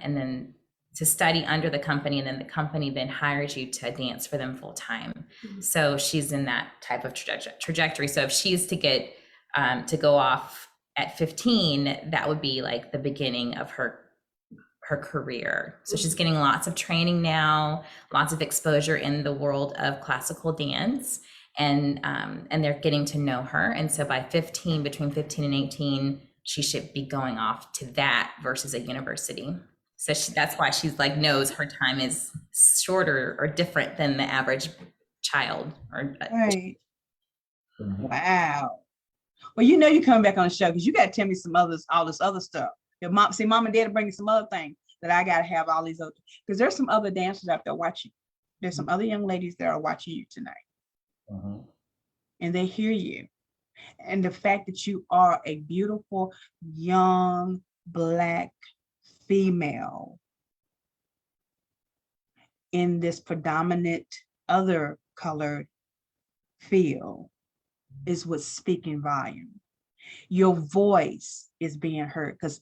then to study under the company, and then the company then hires you to dance for them full time. Mm-hmm. So she's in that type of trajectory. So if she's to get to go off at 15, that would be like the beginning of her career. So she's getting lots of training now, lots of exposure in the world of classical dance. and they're getting to know her. And so by 15, between 15 and 18, she should be going off to that versus a university. So that's why she's like, knows her time is shorter or different than the average child. Right. Wow. Well, you know you're coming back on the show because you got to tell me all this other stuff. Your mom and dad are bringing some other things that I got to have all these other, because there's some other dancers out there watching. There's some other young ladies that are watching you tonight. And they hear you. And the fact that you are a beautiful, young, Black female in this predominant other colored field is what's speaking volume. Your voice is being heard, because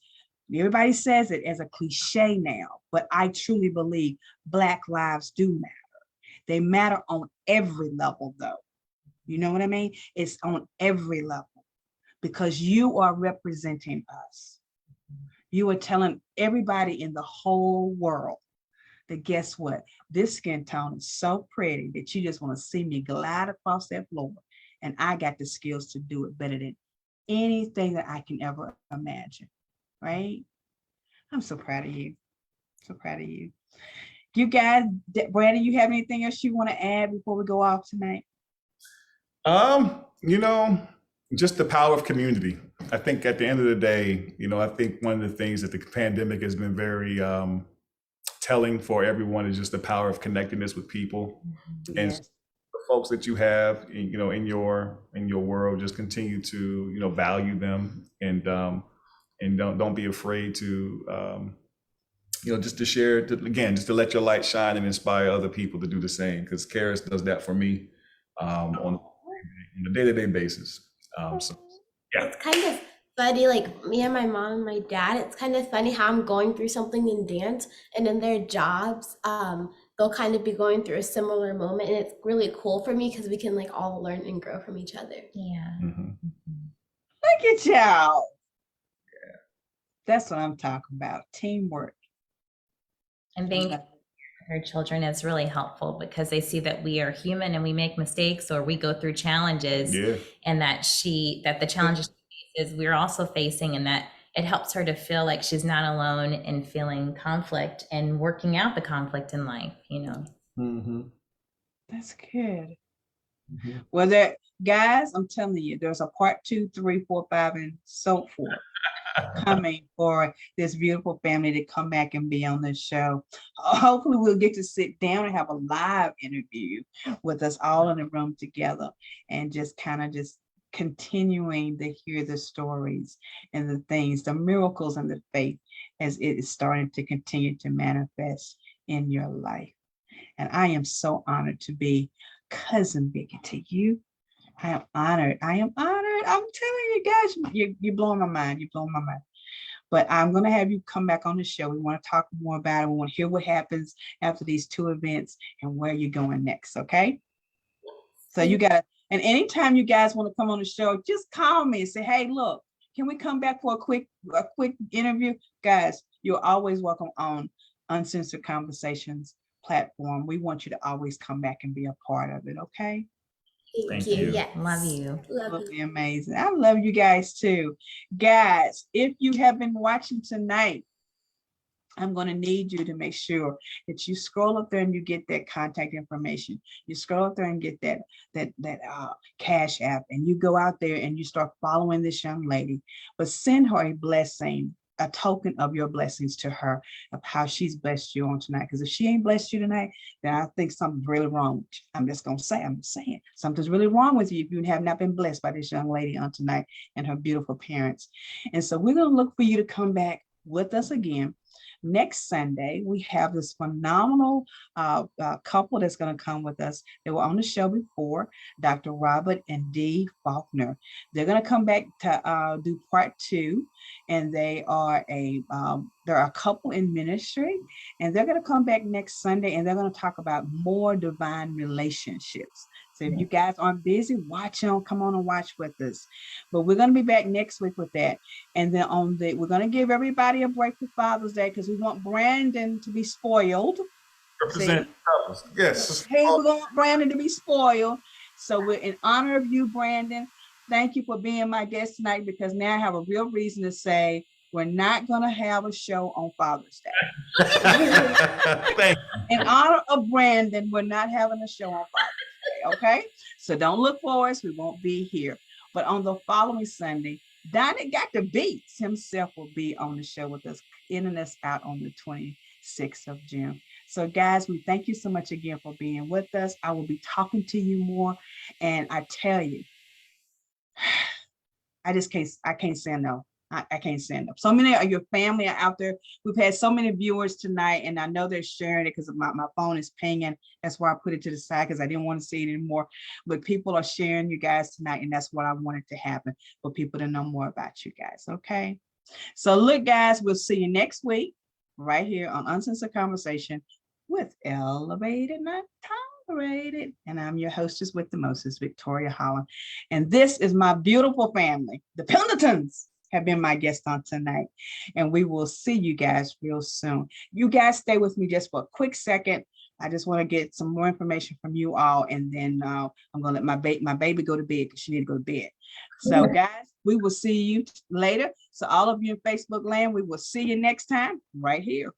everybody says it as a cliche now, but I truly believe Black lives do matter. They matter on every level, though. You know what I mean? It's on every level, because you are representing us. You are telling everybody in the whole world that, guess what? This skin tone is so pretty that you just want to see me glide across that floor. And I got the skills to do it better than anything that I can ever imagine, right? I'm so proud of you. So proud of you. You guys, Brandon, you have anything else you want to add before we go off tonight? You know, just the power of community. I think at the end of the day, you know, I think one of the things that the pandemic has been very telling for everyone is just the power of connectedness with people. And the folks that you have, you know, in your world, just continue to, you know, value them, and don't be afraid to, you know, just to share, just to let your light shine and inspire other people to do the same. Because Karis does that for me on a day-to-day basis. So yeah, it's kind of funny, like me and my mom and my dad, it's kind of funny how I'm going through something in dance, and in their jobs, they'll kind of be going through a similar moment, and it's really cool for me because we can like all learn and grow from each other. Yeah. Look at y'all. Yeah. That's what I'm talking about. Teamwork. And being her children is really helpful, because they see that we are human and we make mistakes, or we go through challenges, and that the challenges she faces, we're also facing, and that it helps her to feel like she's not alone in feeling conflict and working out the conflict in life, you know. That's good. Well, guys, I'm telling you, there's a part 2, 3, 4, 5, and so forth coming for this beautiful family to come back and be on this show. Hopefully we'll get to sit down and have a live interview with us all in the room together, and just continuing to hear the stories and the things, the miracles and the faith as it is starting to continue to manifest in your life. And I am so honored to be Cousin Vicky to you. I am honored. I'm telling you guys, you're blowing my mind. You're blowing my mind. But I'm going to have you come back on the show. We want to talk more about it. We want to hear what happens after these 2 events and where you're going next. Okay. So you got to, and anytime you guys want to come on the show, just call me and say, hey, look, can we come back for a quick interview? Guys, you're always welcome on Uncensored Conversations platform. We want you to always come back and be a part of it. Okay. Thank you. Yes. Love you. Love you. Amazing. I love you guys too. Guys, if you have been watching tonight, I'm going to need you to make sure that you scroll up there and you get that contact information. You scroll up there and get that Cash App, and you go out there and you start following this young lady, but send her a blessing, a token of your blessings to her, of how she's blessed you on tonight. Because if she ain't blessed you tonight, then I think something's really wrong with you. I'm just saying something's really wrong with you if you have not been blessed by this young lady on tonight and her beautiful parents. And so we're going to look for you to come back with us again. Next Sunday, we have this phenomenal couple that's going to come with us. They were on the show before, Dr. Robert and Dee Faulkner. They're going to come back to do part 2, and they're a couple in ministry, and they're going to come back next Sunday, and they're going to talk about more divine relationships. So if you guys aren't busy, come on and watch with us. But we're going to be back next week with that. And then we're going to give everybody a break for Father's Day, because we want Brandon to be spoiled. Represent others. Yes. Hey, we want Brandon to be spoiled. So we're in honor of you, Brandon. Thank you for being my guest tonight, because now I have a real reason to say we're not going to have a show on Father's Day. Thank In honor of Brandon, we're not having a show on Father's Day, okay? So don't look for us. We won't be here. But on the following Sunday, Donnie Got the Beats himself will be on the show with us, ending us out on the 26th of June. So guys, we thank you so much again for being with us. I will be talking to you more. And I tell you, I can't say no. I can't stand up. So many of your family are out there. We've had so many viewers tonight, and I know they're sharing it because my phone is pinging. That's why I put it to the side, because I didn't want to see it anymore. But people are sharing you guys tonight, and that's what I wanted to happen, for people to know more about you guys. Okay. So look, guys, we'll see you next week right here on Uncensored Conversation with Elevated, Not Tolerated. And I'm your hostess with the mostest, Victoria Holland. And this is my beautiful family, the Pendletons. Have been my guest on tonight, and we will see you guys real soon. You guys stay with me just for a quick second. I just want to get some more information from you all, and then I'm gonna let my baby go to bed, because she need to go to bed. So guys, we will see you later. So all of you in Facebook land, we will see you next time right here